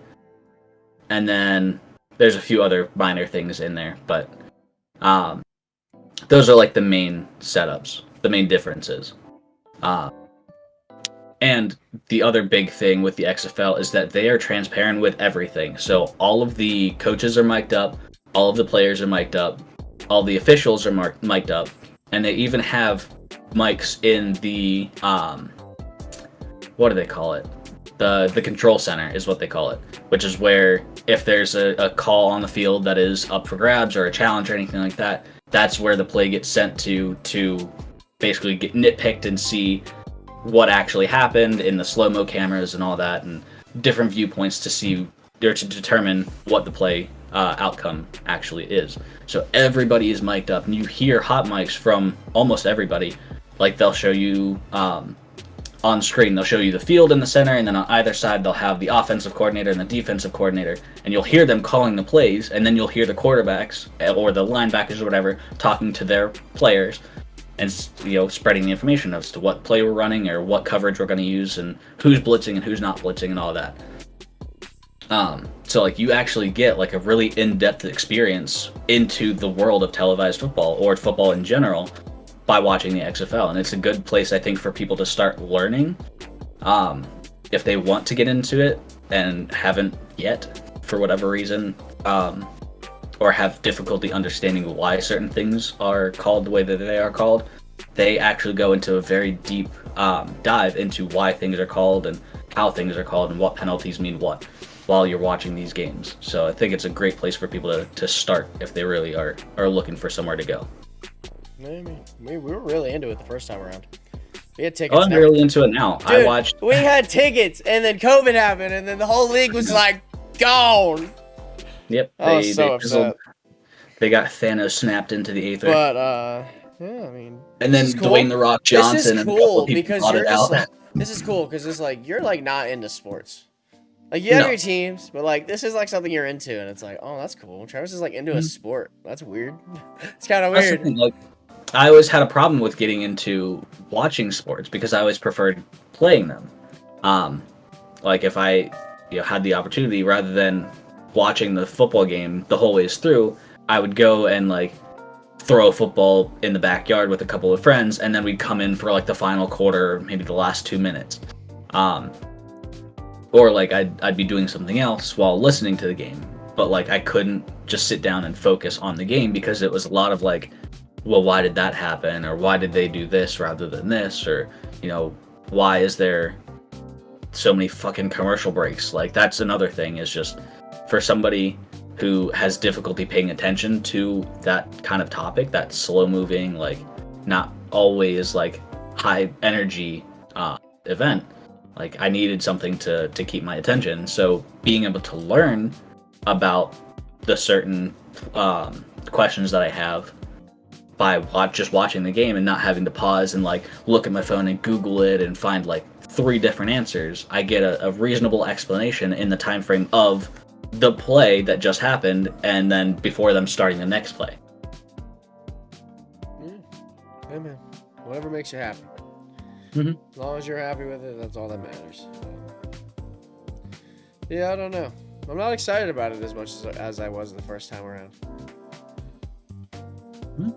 And then there's a few other minor things in there, but those are like the main setups, the main differences. And the other big thing with the XFL is that they are transparent with everything. So all of the coaches are mic'd up, all of the players are mic'd up, all the officials are mic'd up, and they even have mics in the what do they call it? The control center is what they call it, which is where if there's a call on the field that is up for grabs or a challenge or anything like that, that's where the play gets sent to basically get nitpicked and see what actually happened in the slow-mo cameras and all that, and different viewpoints to see or to determine what the play outcome actually is. So everybody is mic'd up, and you hear hot mics from almost everybody. Like, they'll show you on screen, they'll show you the field in the center, and then on either side they'll have the offensive coordinator and the defensive coordinator, and you'll hear them calling the plays, and then you'll hear the quarterbacks or the linebackers or whatever talking to their players, and spreading the information as to what play we're running or what coverage we're going to use and who's blitzing and who's not blitzing and all that. So like, you actually get like a really in-depth experience into the world of televised football or football in general by watching the XFL, and it's a good place, I think, for people to start learning if they want to get into it and haven't yet for whatever reason, or have difficulty understanding why certain things are called the way that they are called. They actually go into a very deep dive into why things are called and how things are called and what penalties mean what while you're watching these games. So I think it's a great place for people to start if they really are looking for somewhere to go. Maybe. We were really into it the first time around. We had Oh, tickets. I'm really into it now. Dude, I watched. we had tickets, and then COVID happened, and then the whole league was like gone. Yep, I was so fizzled. upset. They got Thanos snapped into the ether. But yeah, I mean, and then this is cool. Dwayne the Rock Johnson This is and a couple cool of people because bought you're it just out. like, this is cool because it's like you're like not into sports. Like you have No. your teams, but like this is like something you're into, and it's like, oh, that's cool. Travis is like into a Mhm. sport. That's weird. It's kind of That's the weird. thing, like, I always had a problem with getting into watching sports because I always preferred playing them. Like if I had the opportunity rather than watching the football game the whole ways through, I would go and like throw a football in the backyard with a couple of friends, and then we'd come in for like the final quarter, maybe the last 2 minutes. Or like I'd be doing something else while listening to the game, but like I couldn't just sit down and focus on the game because it was a lot of like, well, why did that happen, or why did they do this rather than this, or why is there so many fucking commercial breaks? Like that's another thing, is just for somebody who has difficulty paying attention to that kind of topic, that slow moving, like not always like high energy event. Like I needed something to keep my attention. So being able to learn about the certain questions that I have by just watching the game and not having to pause and like look at my phone and Google it and find like 3 different answers, I get a reasonable explanation in the time frame of the play that just happened, and then before them starting the next play. Hey man, whatever makes you happy. Mm-hmm. As long as you're happy with it, that's all that matters. Yeah, I don't know. I'm not excited about it as much as I was the first time around.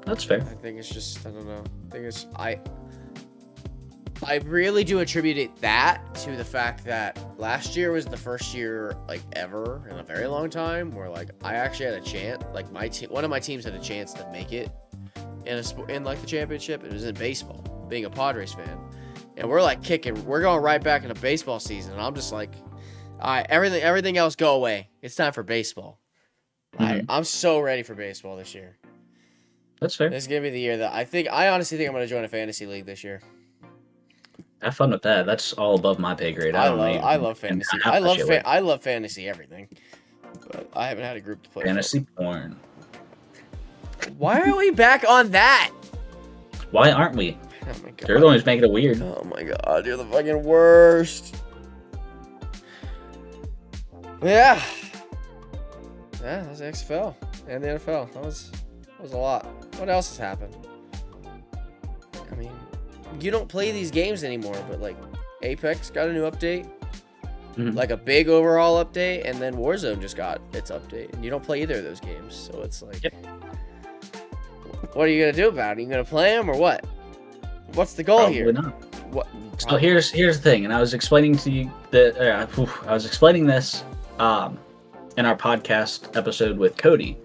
That's fair. I think it's just, I don't know. I think it's, I really do attribute that to the fact that last year was the first year like ever in a very long time where like I actually had a chance, like one of my teams had a chance to make it in like the championship. It was in baseball, being a Padres fan, and we're like we're going right back into baseball season, and I'm just like, all right, everything else go away. It's time for baseball. Mm-hmm. I'm so ready for baseball this year. That's fair. This is gonna be the year that I honestly think I'm gonna join a fantasy league this year. Have fun with that. That's all above my pay grade. I love fantasy. I love fantasy everything, but I haven't had a group to play. Fantasy porn. Why are we back on that? Why aren't we? Oh my god. You're the one who's making it weird. Oh my god, you're the fucking worst. Yeah. Yeah, that was the XFL and the NFL. That was a lot. What else has happened? I mean, you don't play these games anymore, but like Apex got a new update, like a big overall update, and then Warzone just got its update, and you don't play either of those games, so it's like, what are you gonna do about it? Are you gonna play them or what? What's the goal Probably here? Not. What? So here's the thing, and I was explaining to you that I was explaining this in our podcast episode with Cody.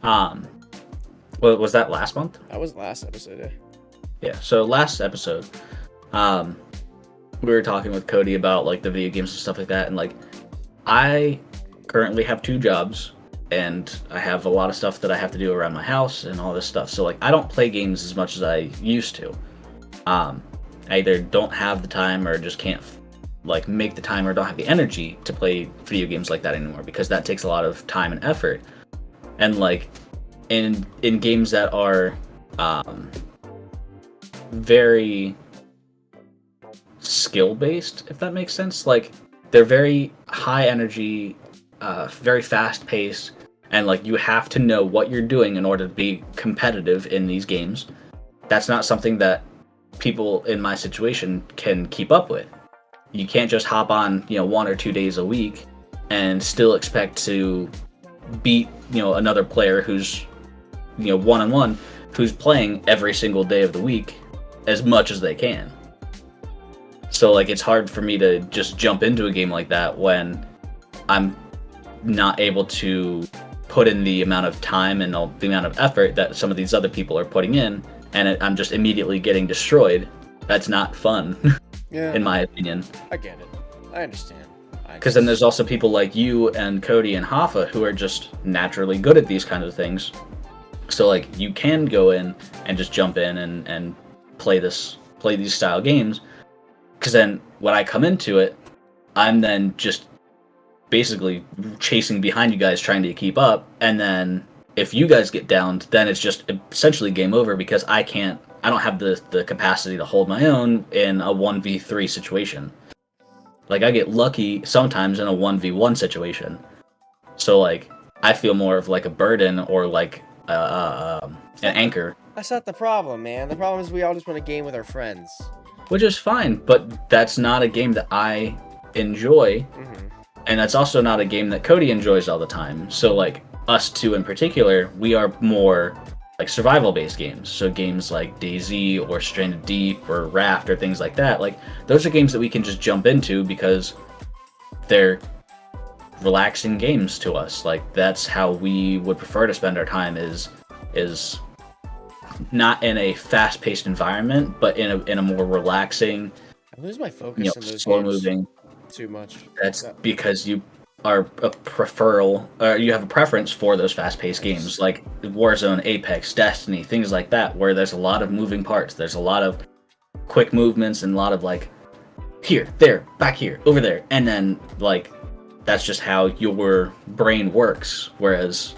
Well, was that last month? That was the last episode. Yeah. Yeah, so last episode, we were talking with Cody about like the video games and stuff like that, and like I currently have 2 jobs, and I have a lot of stuff that I have to do around my house and all this stuff. So like I don't play games as much as I used to. I either don't have the time or just can't like make the time or don't have the energy to play video games like that anymore, because that takes a lot of time and effort. And like in games that are very skill based, if that makes sense. Like they're very high energy, very fast paced, and like you have to know what you're doing in order to be competitive in these games. That's not something that people in my situation can keep up with. You can't just hop on 1 or 2 days a week and still expect to beat another player who's one-on-one, who's playing every single day of the week as much as they can. So like it's hard for me to just jump into a game like that when I'm not able to put in the amount of time and the amount of effort that some of these other people are putting in, and I'm just immediately getting destroyed. That's not fun. Yeah. In my opinion. I get it. I understand. Because then there's also people like you and Cody and Hoffa who are just naturally good at these kinds of things. So like you can go in and just jump in and play this play these style games, because then when I come into it, I'm then just basically chasing behind you guys trying to keep up, and then if you guys get downed, then it's just essentially game over because I don't have the capacity to hold my own in a 1v3 situation. Like, I get lucky sometimes in a 1v1 situation. So, like, I feel more of, like, a burden or, like, an anchor. That's not the problem, man. The problem is we all just want to game with our friends. Which is fine, but that's not a game that I enjoy. Mm-hmm. And that's also not a game that Cody enjoys all the time. So, like, us two in particular, we are more like survival-based games. So games like DayZ or Stranded Deep or Raft or things like that, like, those are games that we can just jump into because they're relaxing games to us. Like, that's how we would prefer to spend our time, is not in a fast-paced environment, but in a more relaxing, I lose my focus in those slow games moving. too much. That's because you are you have a preference for those fast-paced games like Warzone, Apex, Destiny, things like that, where there's a lot of moving parts. There's a lot of quick movements and a lot of, like, here, there, back here, over there, and then, like, that's just how your brain works. Whereas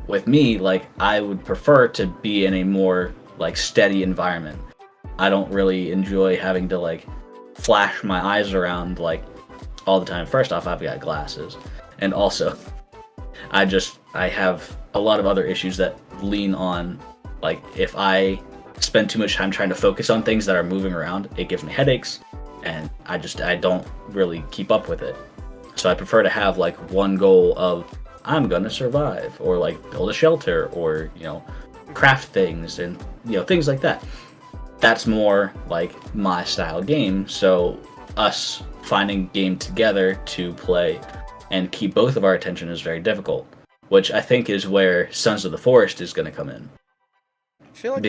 with me, like, I would prefer to be in a more, like, steady environment. I don't really enjoy having to, like, flash my eyes around, like, all the time. First off, I've got glasses, and also I have a lot of other issues that lean on, like, if I spend too much time trying to focus on things that are moving around, it gives me headaches, and I don't really keep up with it. So I prefer to have, like, one goal of I'm gonna survive, or, like, build a shelter, or, craft things, and things like that. That's more like my style game. So us finding game together to play and keep both of our attention is very difficult, which I think is where Sons of the Forest is going to come in. I feel like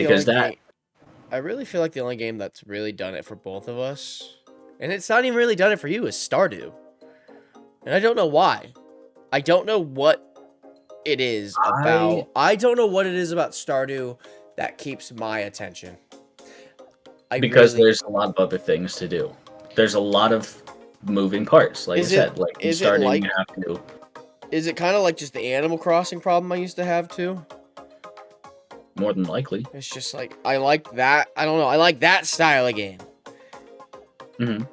I really feel like the only game that's really done it for both of us, and it's not even really done it for you, is Stardew. And I don't know why. I don't know what it is about. I don't know what it is about Stardew that keeps my attention. Because there's a lot of other things to do. There's a lot of moving parts, like I said. Like, in Stardew, you have to. Is it kind of like just the Animal Crossing problem I used to have too? More than likely. It's just like, I like that. I don't know. I like that style of game. Mm-hmm.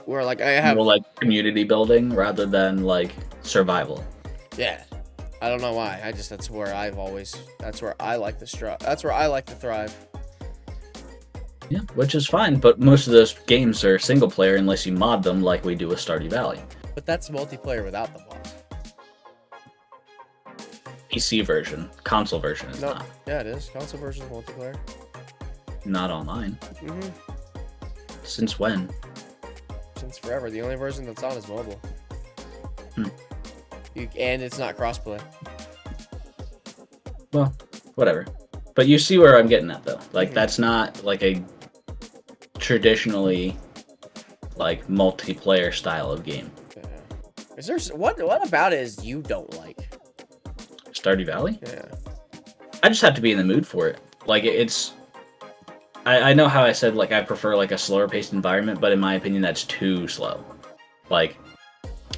Where, like, I have more like community building rather than, like, survival. Yeah. I don't know why. That's where I like to thrive. Yeah, which is fine, but most of those games are single player unless you mod them like we do with Stardew Valley. But that's multiplayer without the mods. PC version. Console version is not. Yeah, it is. Console version is multiplayer. Not online. Mm-hmm. Since when? Since forever. The only version that's on is mobile. And it's not crossplay. Well, whatever. But you see where I'm getting at, though. Like, that's not, like, a traditionally, like, multiplayer style of game. Yeah. Is there what about it is you don't like? Stardew Valley? Yeah. I just have to be in the mood for it. Like, I know how I said, like, I prefer, like, a slower paced environment, but in my opinion, that's too slow. Like,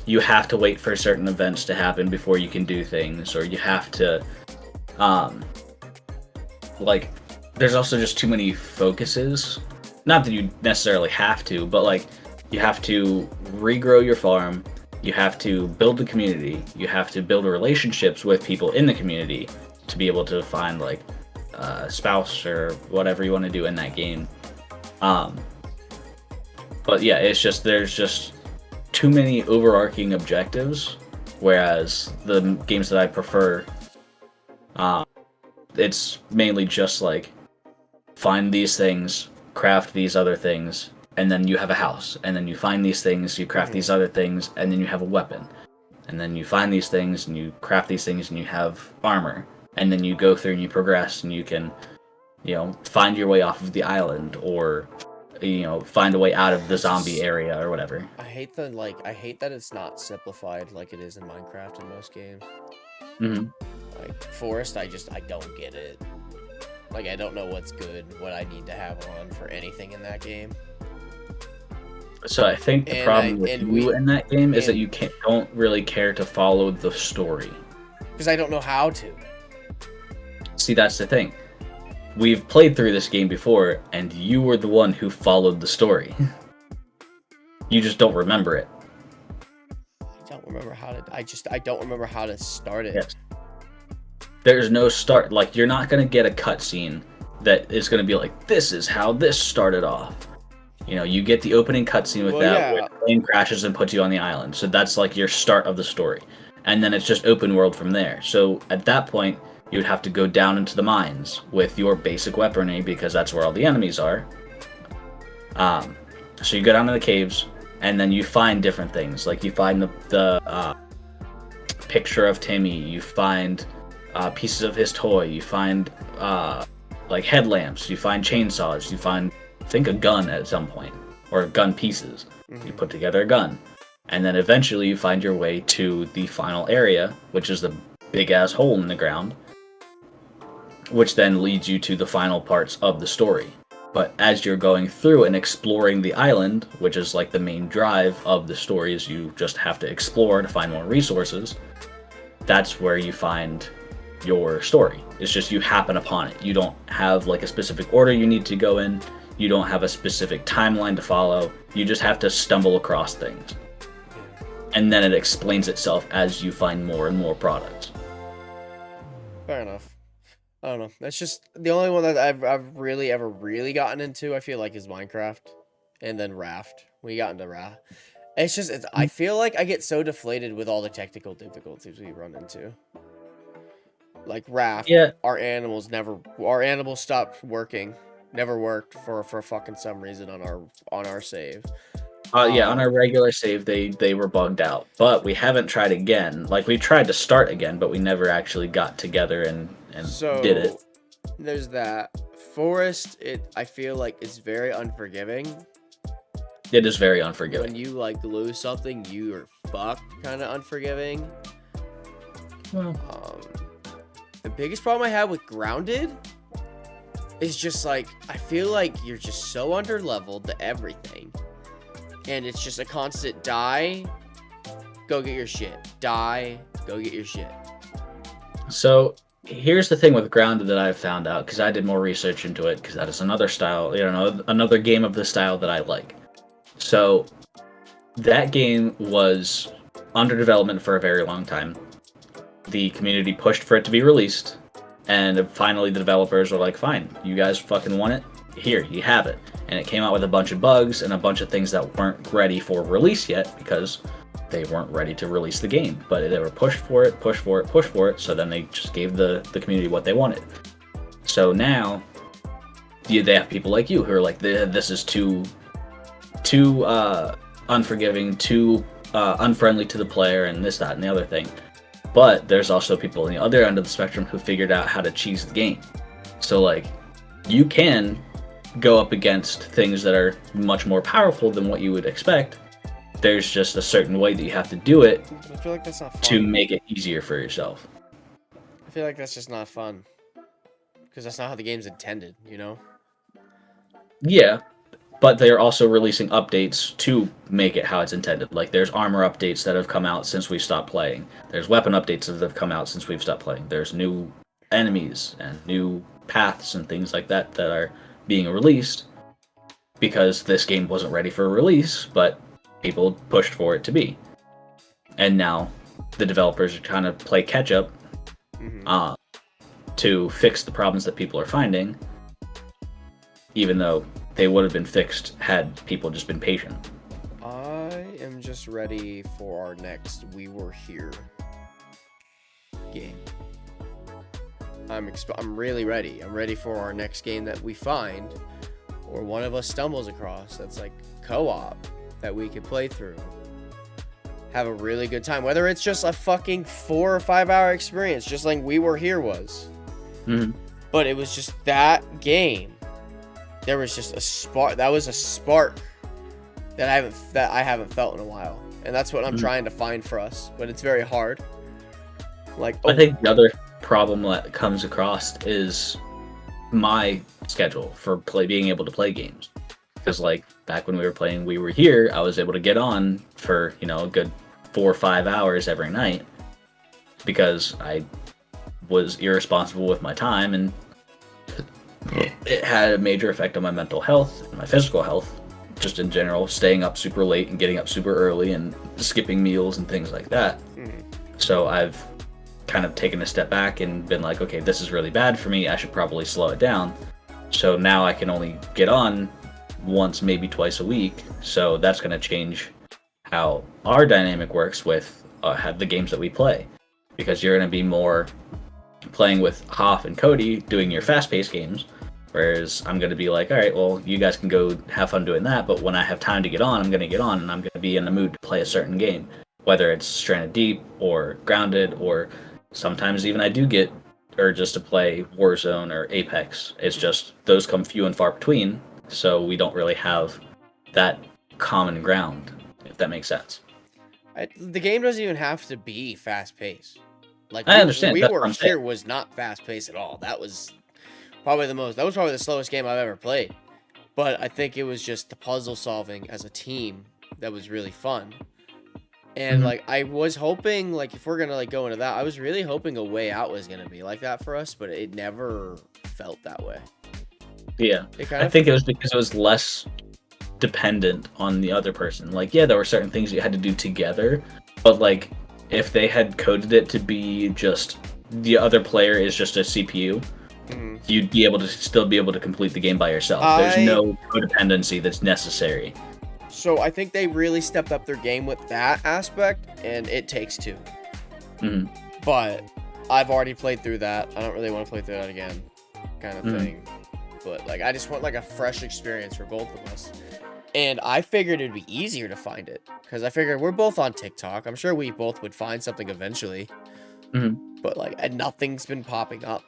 you have to wait for certain events to happen before you can do things, or you have to, like, there's also just too many focuses. Not that you necessarily have to, but, like, you have to regrow your farm, you have to build the community, you have to build relationships with people in the community to be able to find, like, a spouse or whatever you want to do in that game. But yeah, there's just too many overarching objectives, whereas the games that I prefer, it's mainly just, like, find these things, craft these other things, and then you have a house, and then you find these things, you craft these other things, and then you have a weapon, and then you find these things, and you craft these things, and you have armor, and then you go through and you progress, and you can, find your way off of the island, or, find a way out of the zombie area, or whatever. I hate that it's not simplified like it is in Minecraft in most games. Mm-hmm. Like, Forest, I don't get it. Like, I don't know what's good, what I need to have on for anything in that game. So I think the problem with you in that game is that you don't really care to follow the story. Because I don't know how to. See, that's the thing. We've played through this game before, and you were the one who followed the story. You just don't remember it. I don't remember how to. I don't remember how to start it. Yes. There's no start. Like, you're not gonna get a cutscene that is gonna be like, this is how this started off. You know, you get the opening cutscene with where the plane crashes and puts you on the island. So that's like your start of the story. And then it's just open world from there. So at that point, you would have to go down into the mines with your basic weaponry because that's where all the enemies are. So you go down to the caves, and then you find different things. Like, you find the picture of Timmy. You find pieces of his toy. You find like headlamps. You find chainsaws. You find, I think, a gun at some point, or gun pieces. You put together a gun, and then eventually you find your way to the final area, which is the big ass hole in the ground, which then leads you to the final parts of the story. But as you're going through and exploring the island, which is like the main drive of the story, is you just have to explore to find more resources, that's where you find your story. It's just you happen upon it. You don't have like a specific order you need to go in. You don't have a specific timeline to follow. You just have to stumble across things. And then it explains itself as you find more and more products. Fair enough. I don't know. That's just the only one that I've really ever really gotten into, I feel like, is Minecraft. And then Raft. We got into Raft. It's just, I feel like I get so deflated with all the technical difficulties we run into. Like Raft, our animals stopped working. Never worked for fucking some reason on our save. On our regular save, they were bugged out. But we haven't tried again. Like, we tried to start again, but we never actually got together and did it. There's that. Forest, I feel like is very unforgiving. It is very unforgiving. When you like lose something, you are fucked, kind of unforgiving. Well, the biggest problem I had with Grounded is just like, I feel like you're just so underleveled to everything. And it's just a constant die, go get your shit. Die, go get your shit. So here's the thing with Grounded that I've found out, because I did more research into it, because that is another style, another game of the style that I like. So that game was under development for a very long time. The community pushed for it to be released, and finally the developers were like, fine, you guys fucking want it? Here, you have it. And it came out with a bunch of bugs and a bunch of things that weren't ready for release yet, because they weren't ready to release the game. But they were pushed for it, so then they just gave the community what they wanted. So now, they have people like you who are like, this is too unforgiving, too unfriendly to the player, and this, that, and the other thing. But there's also people on the other end of the spectrum who figured out how to cheese the game. So, like, you can go up against things that are much more powerful than what you would expect. There's just a certain way that you have to do it. I feel like that's not fun. To make it easier for yourself. I feel like that's just not fun. Because that's not how the game's intended, you know? Yeah, but they're also releasing updates to make it how it's intended. Like, there's armor updates that have come out since we stopped playing. There's weapon updates that have come out since we've stopped playing. There's new enemies and new paths and things like that that are being released because this game wasn't ready for release, but people pushed for it to be. And now the developers are trying to play catch up to fix the problems that people are finding, even though they would have been fixed had people just been patient. I am just ready for our next We Were Here game. I'm really ready. I'm ready for our next game that we find, or one of us stumbles across, that's like co-op, that we could play through. Have a really good time. Whether it's just a fucking 4 or 5 hour experience, just like We Were Here was. But it was just that game. There was just a spark. That was a spark that I haven't felt in a while. And that's what I'm trying to find for us. But it's very hard. Like, I think the other problem that comes across is my schedule for being able to play games. Because like back when we were playing We Were Here, I was able to get on for, a good 4 or 5 hours every night because I was irresponsible with my time, and it had a major effect on my mental health and my physical health, just in general, staying up super late and getting up super early and skipping meals and things like that. So I've kind of taken a step back and been like, okay, this is really bad for me. I should probably slow it down. So now I can only get on once, maybe twice a week. So that's going to change how our dynamic works with the games that we play, because you're going to be more playing with Hoff and Cody doing your fast-paced games, whereas I'm going to be like, all right, well, you guys can go have fun doing that, but when I have time to get on, I'm going to get on, and I'm going to be in the mood to play a certain game, whether it's Stranded Deep or Grounded, or sometimes even I do get urges to play Warzone or Apex. It's just those come few and far between, so we don't really have that common ground, if that makes sense. The game doesn't even have to be fast-paced. Like, I understand. We Were Here was not fast-paced at all. That was probably the slowest game I've ever played. But I think it was just the puzzle solving as a team that was really fun. And like, I was hoping, like, if we're gonna like go into that, I was really hoping A Way Out was gonna be like that for us, but it never felt that way. Yeah, I think it was because it was less dependent on the other person. Like, yeah, there were certain things you had to do together, but like, if they had coded it to be just the other player is just a CPU, you'd be able to still be able to complete the game by yourself. There's no codependency that's necessary. So I think they really stepped up their game with that aspect, and It Takes Two. But I've already played through that. I don't really want to play through that again, kind of thing. But like, I just want like a fresh experience for both of us. And I figured it'd be easier to find it, because I figured we're both on TikTok. I'm sure we both would find something eventually. But like, and nothing's been popping up.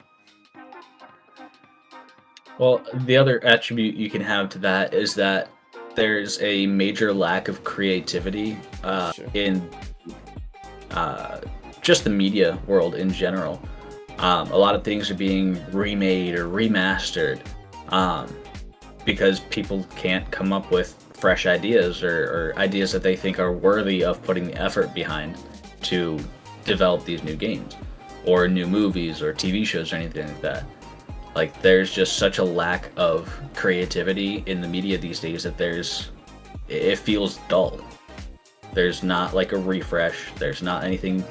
Well, the other attribute you can have to that is that there's a major lack of creativity in just the media world in general. A lot of things are being remade or remastered because people can't come up with fresh ideas or ideas that they think are worthy of putting the effort behind to develop these new games or new movies or TV shows or anything like that. Like, there's just such a lack of creativity in the media these days that it feels dull. There's not like a refresh. There's not anything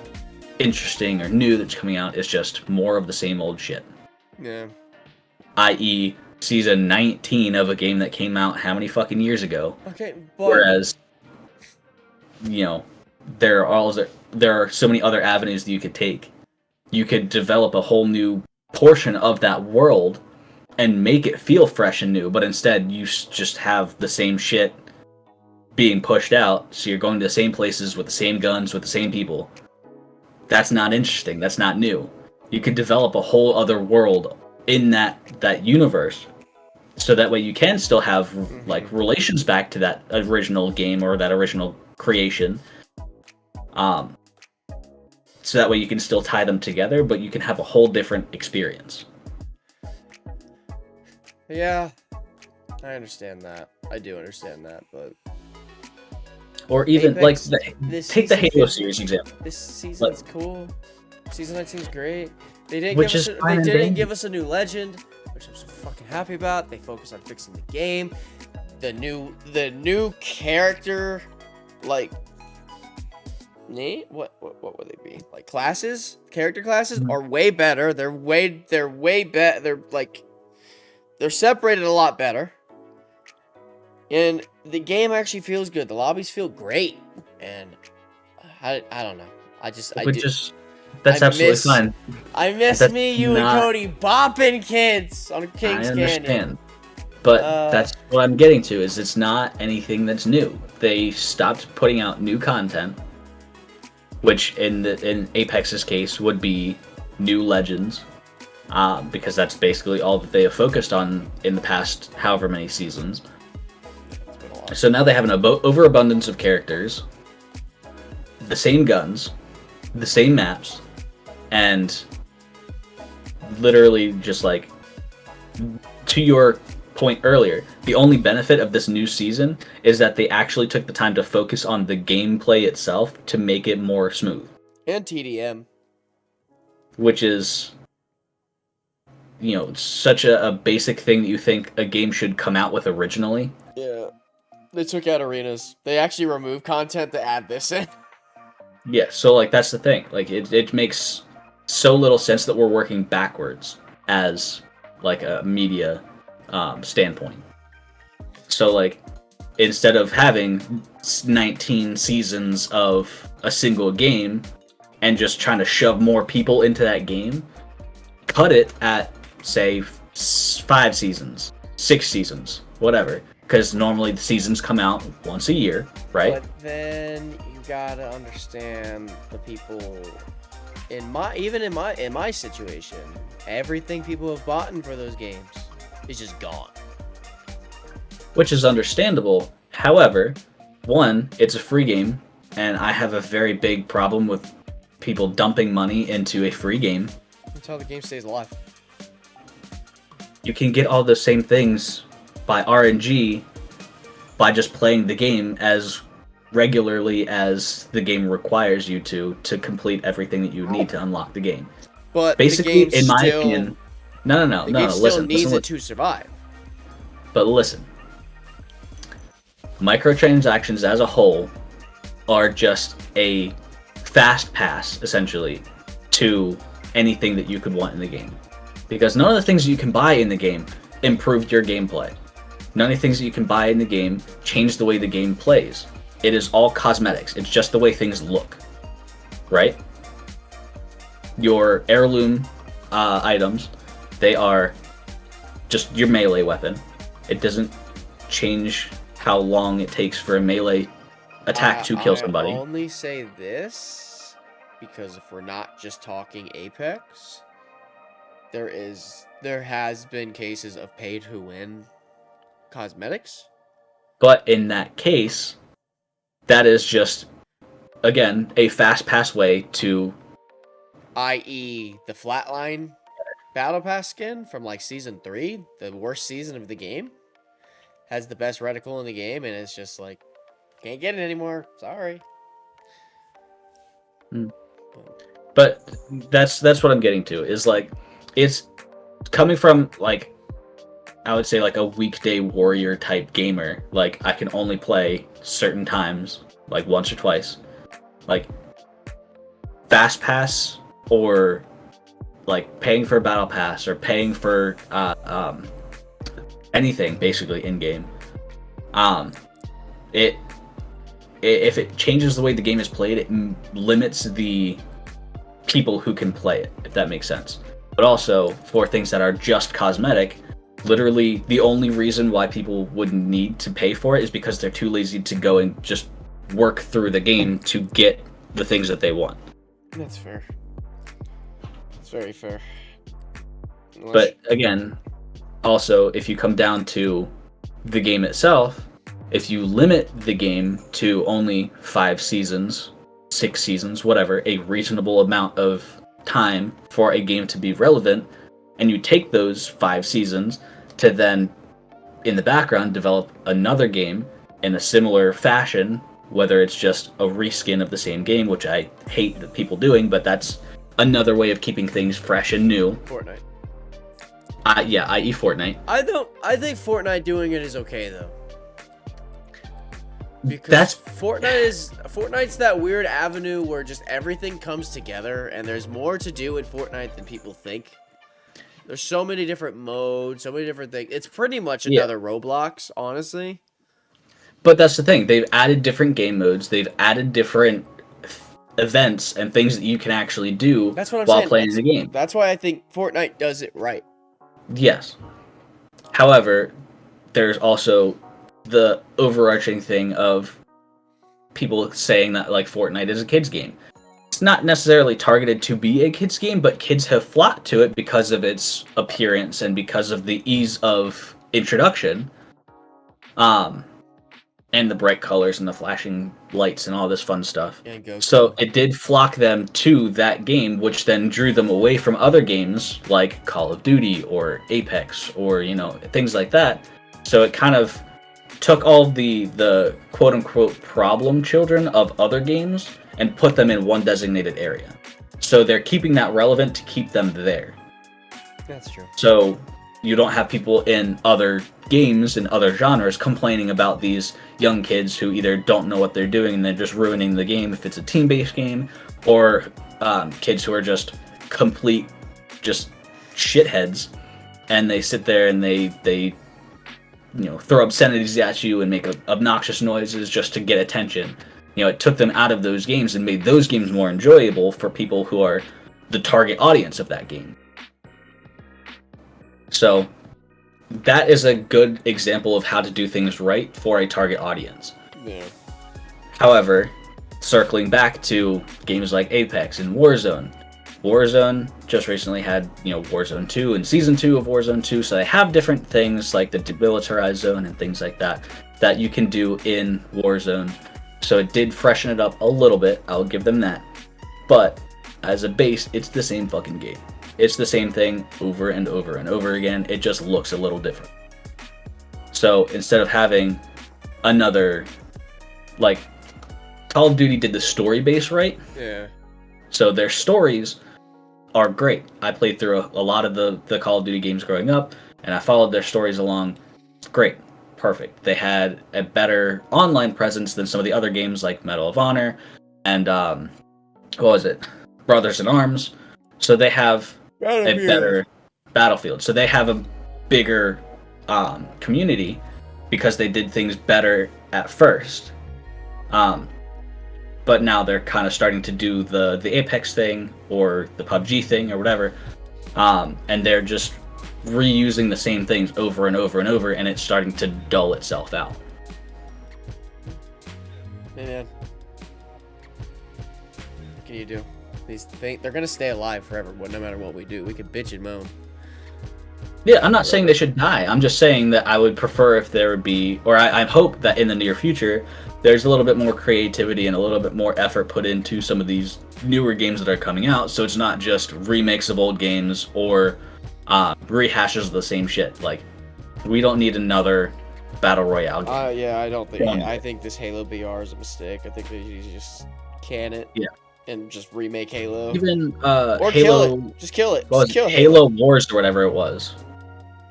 interesting or new that's coming out. It's just more of the same old shit. Yeah. I.e., season 19 of a game that came out how many fucking years ago? Okay, but... Whereas, there are so many other avenues that you could take. You could develop a whole new portion of that world and make it feel fresh and new, but instead you just have the same shit being pushed out, so you're going to the same places with the same guns with the same people. That's not interesting. That's not new. You could develop a whole other world in that universe, so that way you can still have like relations back to that original game or that original creation. So that way you can still tie them together, but you can have a whole different experience. Yeah, I understand that. I do understand that, but... Or even, Apex, take the Halo series example. This season's cool. Season 19's great. They didn't give us a new legend, which I'm so fucking happy about. They focused on fixing the game. The new character, like... What would they be? Like classes? Character classes are way better. They're way better. They're separated a lot better. And the game actually feels good. The lobbies feel great. And I don't know. That's absolutely fine. I miss and Cody bopping kids on King's Canyon. I understand. But that's what I'm getting to, is it's not anything that's new. They stopped putting out new content, which in Apex's case would be new legends, because that's basically all that they have focused on in the past however many seasons. So now they have an overabundance of characters, the same guns, the same maps, and literally just like to your point earlier, the only benefit of this new season is that they actually took the time to focus on the gameplay itself to make it more smooth. And TDM. Which is, such a basic thing that you think a game should come out with originally. Yeah. They took out arenas. They actually removed content to add this in. Yeah, so, like, that's the thing. Like, it makes so little sense that we're working backwards as, like, a media standpoint. So, like, instead of having 19 seasons of a single game and just trying to shove more people into that game, cut it at, say, 5 seasons, 6 seasons, whatever. Because normally the seasons come out once a year, right? But then you gotta understand the people in my situation, everything people have bought for those games is just gone. Which is understandable. However, one, it's a free game, and I have a very big problem with people dumping money into a free game. That's how the game stays alive. You can get all the same things by RNG by just playing the game as regularly as the game requires you to complete everything that you need to unlock the game. But basically, the game in my opinion, no, listen, needs it to survive. But listen, microtransactions as a whole are just a fast pass, essentially, to anything that you could want in the game. Because none of the things you can buy in the game improve your gameplay. None of the things that you can buy in the game change the way the game plays. It is all cosmetics. It's just the way things look. Right? Your heirloom items, they are just your melee weapon. It doesn't change how long it takes for a melee attack to kill somebody. I only say this because if we're not just talking Apex, there has been cases of pay to win cosmetics. But in that case, that is just, again, a fast pass way to, i.e. the Flatline Battle Pass skin from like Season 3, the worst season of the game, has the best reticle in the game, and it's just like, can't get it anymore. Sorry. But that's what I'm getting to, is like, it's coming from, like, I would say, like, a weekday warrior type gamer. Like, I can only play certain times, like once or twice. Like, fast pass, or like paying for a battle pass, or paying for anything basically in game. If it changes the way the game is played, it limits the people who can play it, if that makes sense. But also, for things that are just cosmetic, literally the only reason why people would need to pay for it is because they're too lazy to go and just work through the game to get the things that they want. That's fair. That's very fair. But again, also, if you come down to the game itself, if you limit the game to only 5 seasons, 6 seasons, whatever, a reasonable amount of time for a game to be relevant, and you take those 5 seasons to then, in the background, develop another game in a similar fashion, whether it's just a reskin of the same game, which I hate that people doing, but that's another way of keeping things fresh and new. Fortnite. Yeah, i.e. Fortnite. I think Fortnite doing it is okay though. Because Fortnite's that weird avenue where just everything comes together, and there's more to do in Fortnite than people think. There's so many different modes, so many different things. It's pretty much another Roblox, honestly. But that's the thing. They've added different game modes. They've added different events and things that you can actually do while playing the game. That's why I think Fortnite does it right. Yes. However, there's also the overarching thing of people saying that, like, Fortnite is a kid's game. It's not necessarily targeted to be a kid's game, but kids have flocked to it because of its appearance and because of the ease of introduction. and the bright colors and the flashing lights and all this fun stuff. And Goku. So it did flock them to that game, which then drew them away from other games like Call of Duty or Apex or, you know, things like that. So it kind of took all the quote unquote problem children of other games and put them in one designated area. So they're keeping that relevant to keep them there. That's true. So you don't have people in other games and other genres complaining about these young kids who either don't know what they're doing and they're just ruining the game if it's a team-based game, or kids who are just complete just shitheads and they sit there and they you know, throw obscenities at you and make obnoxious noises just to get attention. You know, it took them out of those games and made those games more enjoyable for people who are the target audience of that game. So that is a good example of how to do things right for a target audience. Yeah. However, circling back to games like Apex and Warzone, Warzone just recently had, you know, Warzone 2 and Season 2 of Warzone 2, so they have different things like the demilitarized zone and things like that that you can do in Warzone. So it did freshen it up a little bit, I'll give them that. But as a base, it's the same fucking game. It's the same thing over and over and over again. It just looks a little different. So instead of having another, like, Call of Duty did the story base right. Yeah. So their stories are great. I played through a lot of the Call of Duty games growing up, and I followed their stories along. Great. Perfect. They had a better online presence than some of the other games like Medal of Honor and, what was it? Brothers in Arms. So they have a better Battlefield. So they have a bigger community because they did things better at first. But now they're kind of starting to do the Apex thing or the PUBG thing or whatever. And they're just reusing the same things over and over and over, and it's starting to dull itself out. Man, what can you do? These things, they're gonna stay alive forever, no matter what we do. We can bitch and moan. Yeah, I'm not saying they should die. I'm just saying that I would prefer if there would be, or I hope that in the near future, there's a little bit more creativity and a little bit more effort put into some of these newer games that are coming out, so it's not just remakes of old games or rehashes of the same shit. Like, we don't need another Battle Royale game. Yeah, I don't think. I think this Halo BR is a mistake. I think they just can it. Yeah. And just remake Halo. Even or Halo, kill it. Just kill it. Just kill Halo Wars or whatever it was.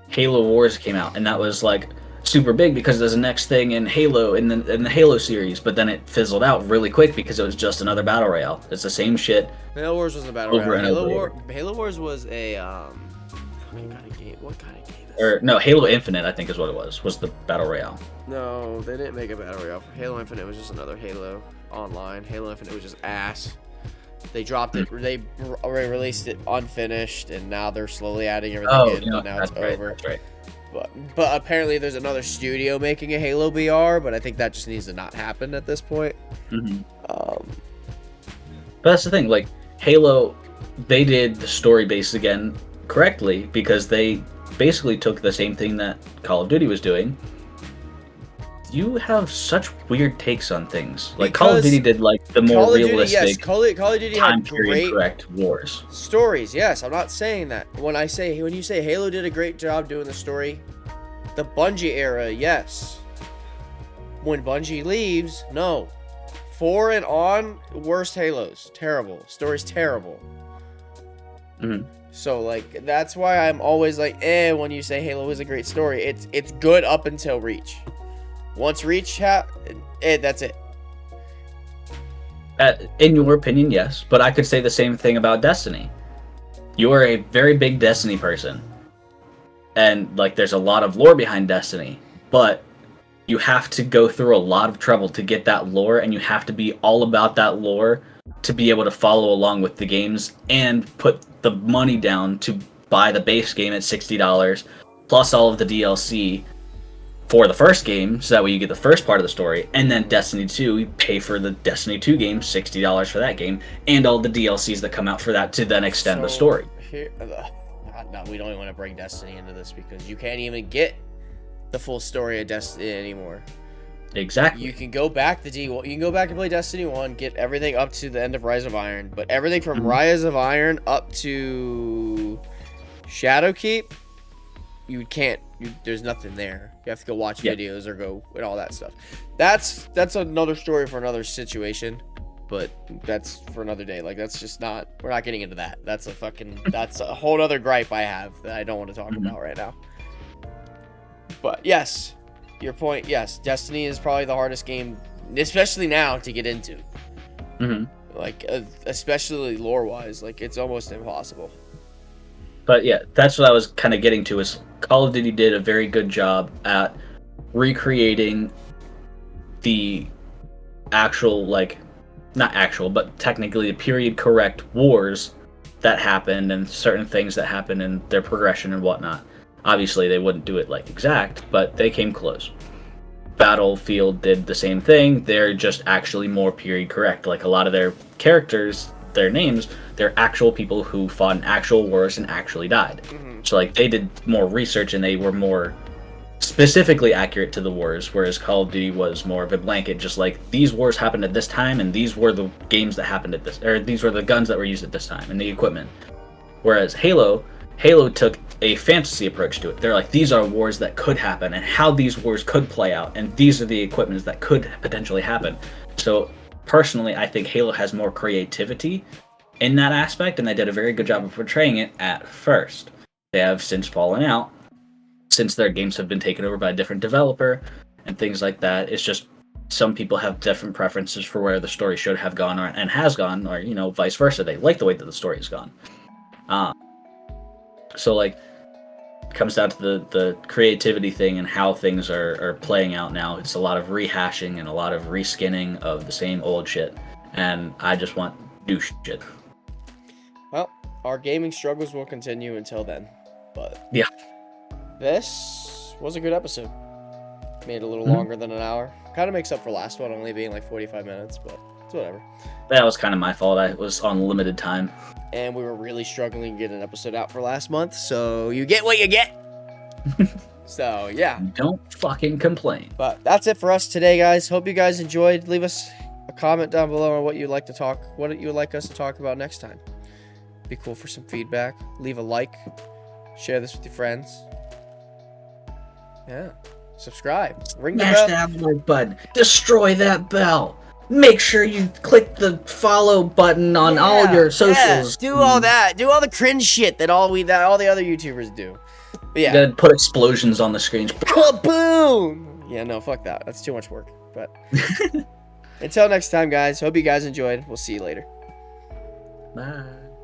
Halo Wars came out, and that was like super big because there's a next thing in Halo in the Halo series, but then it fizzled out really quick because it was just another battle royale. It's the same shit. Halo Wars was a battle royale. Halo Wars was a what kind of game? Or no, Halo Infinite I think is what it was the battle royale. No, they didn't make a battle royale. Halo Infinite was just another Halo online. Halo Infinite was just ass. They dropped it. They released it unfinished, and now they're slowly adding everything in. But now it's over. That's right. But apparently there's another studio making a Halo BR, but I think that just needs to not happen at this point. Mm-hmm. But that's the thing. Like Halo, they did the story base again correctly because they basically took the same thing that Call of Duty was doing. You have such weird takes on things. Like Call of Duty did like the more realistic Call of Duty time had period correct wars. Stories, yes. I'm not saying that. When you say Halo did a great job doing the story, the Bungie era, yes. When Bungie leaves, no. 4 and on, worst Halos. Terrible. Story's terrible. Mm-hmm. So like that's why I'm always like, when you say Halo is a great story, it's good up until Reach. Once Reach, that's it. In your opinion, yes, but I could say the same thing about Destiny. You are a very big Destiny person, and like there's a lot of lore behind Destiny, but you have to go through a lot of trouble to get that lore, and you have to be all about that lore to be able to follow along with the games and put the money down to buy the base game at $60 plus all of the DLC for the first game, so that way you get the first part of the story, and then Destiny 2, you pay for the Destiny 2 game, $60 for that game, and all the DLCs that come out for that to then extend the story. No, we don't even want to bring Destiny into this because you can't even get the full story of Destiny anymore. Exactly. You can go back to D1. You can go back and play Destiny 1, get everything up to the end of Rise of Iron, but everything from Rise of Iron up to Shadowkeep, you can't. There's nothing there. You have to go watch videos or go and all that stuff. That's another story for another situation, but that's for another day. Like, that's just not. We're not getting into that. That's a whole other gripe I have that I don't want to talk about right now. But yes. Your point, yes. Destiny is probably the hardest game, especially now, to get into. Like, especially lore-wise, like, it's almost impossible. But yeah, that's what I was kind of getting to. Is Call of Duty did a very good job at recreating the actual, like, not actual, but technically the period correct wars that happened and certain things that happened in their progression and whatnot. Obviously, they wouldn't do it like exact, but they came close. Battlefield did the same thing. They're just actually more period correct. Like, a lot of their characters, their names, they're actual people who fought in actual wars and actually died. So, like, they did more research and they were more specifically accurate to the wars, whereas Call of Duty was more of a blanket, just like, these wars happened at this time and these were the games that happened at this, or these were the guns that were used at this time and the equipment. Whereas Halo took a fantasy approach to it. They're like, these are wars that could happen and how these wars could play out, and these are the equipments that could potentially happen. So personally, I think Halo has more creativity in that aspect, and they did a very good job of portraying it at first. They have since fallen out, since their games have been taken over by a different developer and things like that. It's just some people have different preferences for where the story should have gone and has gone, or, you know, vice versa. They like the way that the story has gone. So, like, it comes down to the creativity thing and how things are playing out now. It's a lot of rehashing and a lot of reskinning of the same old shit. And I just want new shit. Well, our gaming struggles will continue until then. But yeah, this was a good episode. Made it a little longer than an hour. Kind of makes up for last one only being like 45 minutes, but it's whatever. That was kind of my fault. I was on limited time. And we were really struggling to get an episode out for last month, so you get what you get. So, yeah. Don't fucking complain. But that's it for us today, guys. Hope you guys enjoyed. Leave us a comment down below on what you'd like to talk, what you would like us to talk about next time. Be cool for some feedback. Leave a like. Share this with your friends. Yeah. Subscribe. Ring the bell. Smash that like button. Destroy that bell. Make sure you click the follow button on all your socials. Do all that. Do all the cringe shit that all the other YouTubers do. But yeah. You gotta put explosions on the screen. Boom! Yeah, no, fuck that. That's too much work. But until next time, guys. Hope you guys enjoyed. We'll see you later. Bye.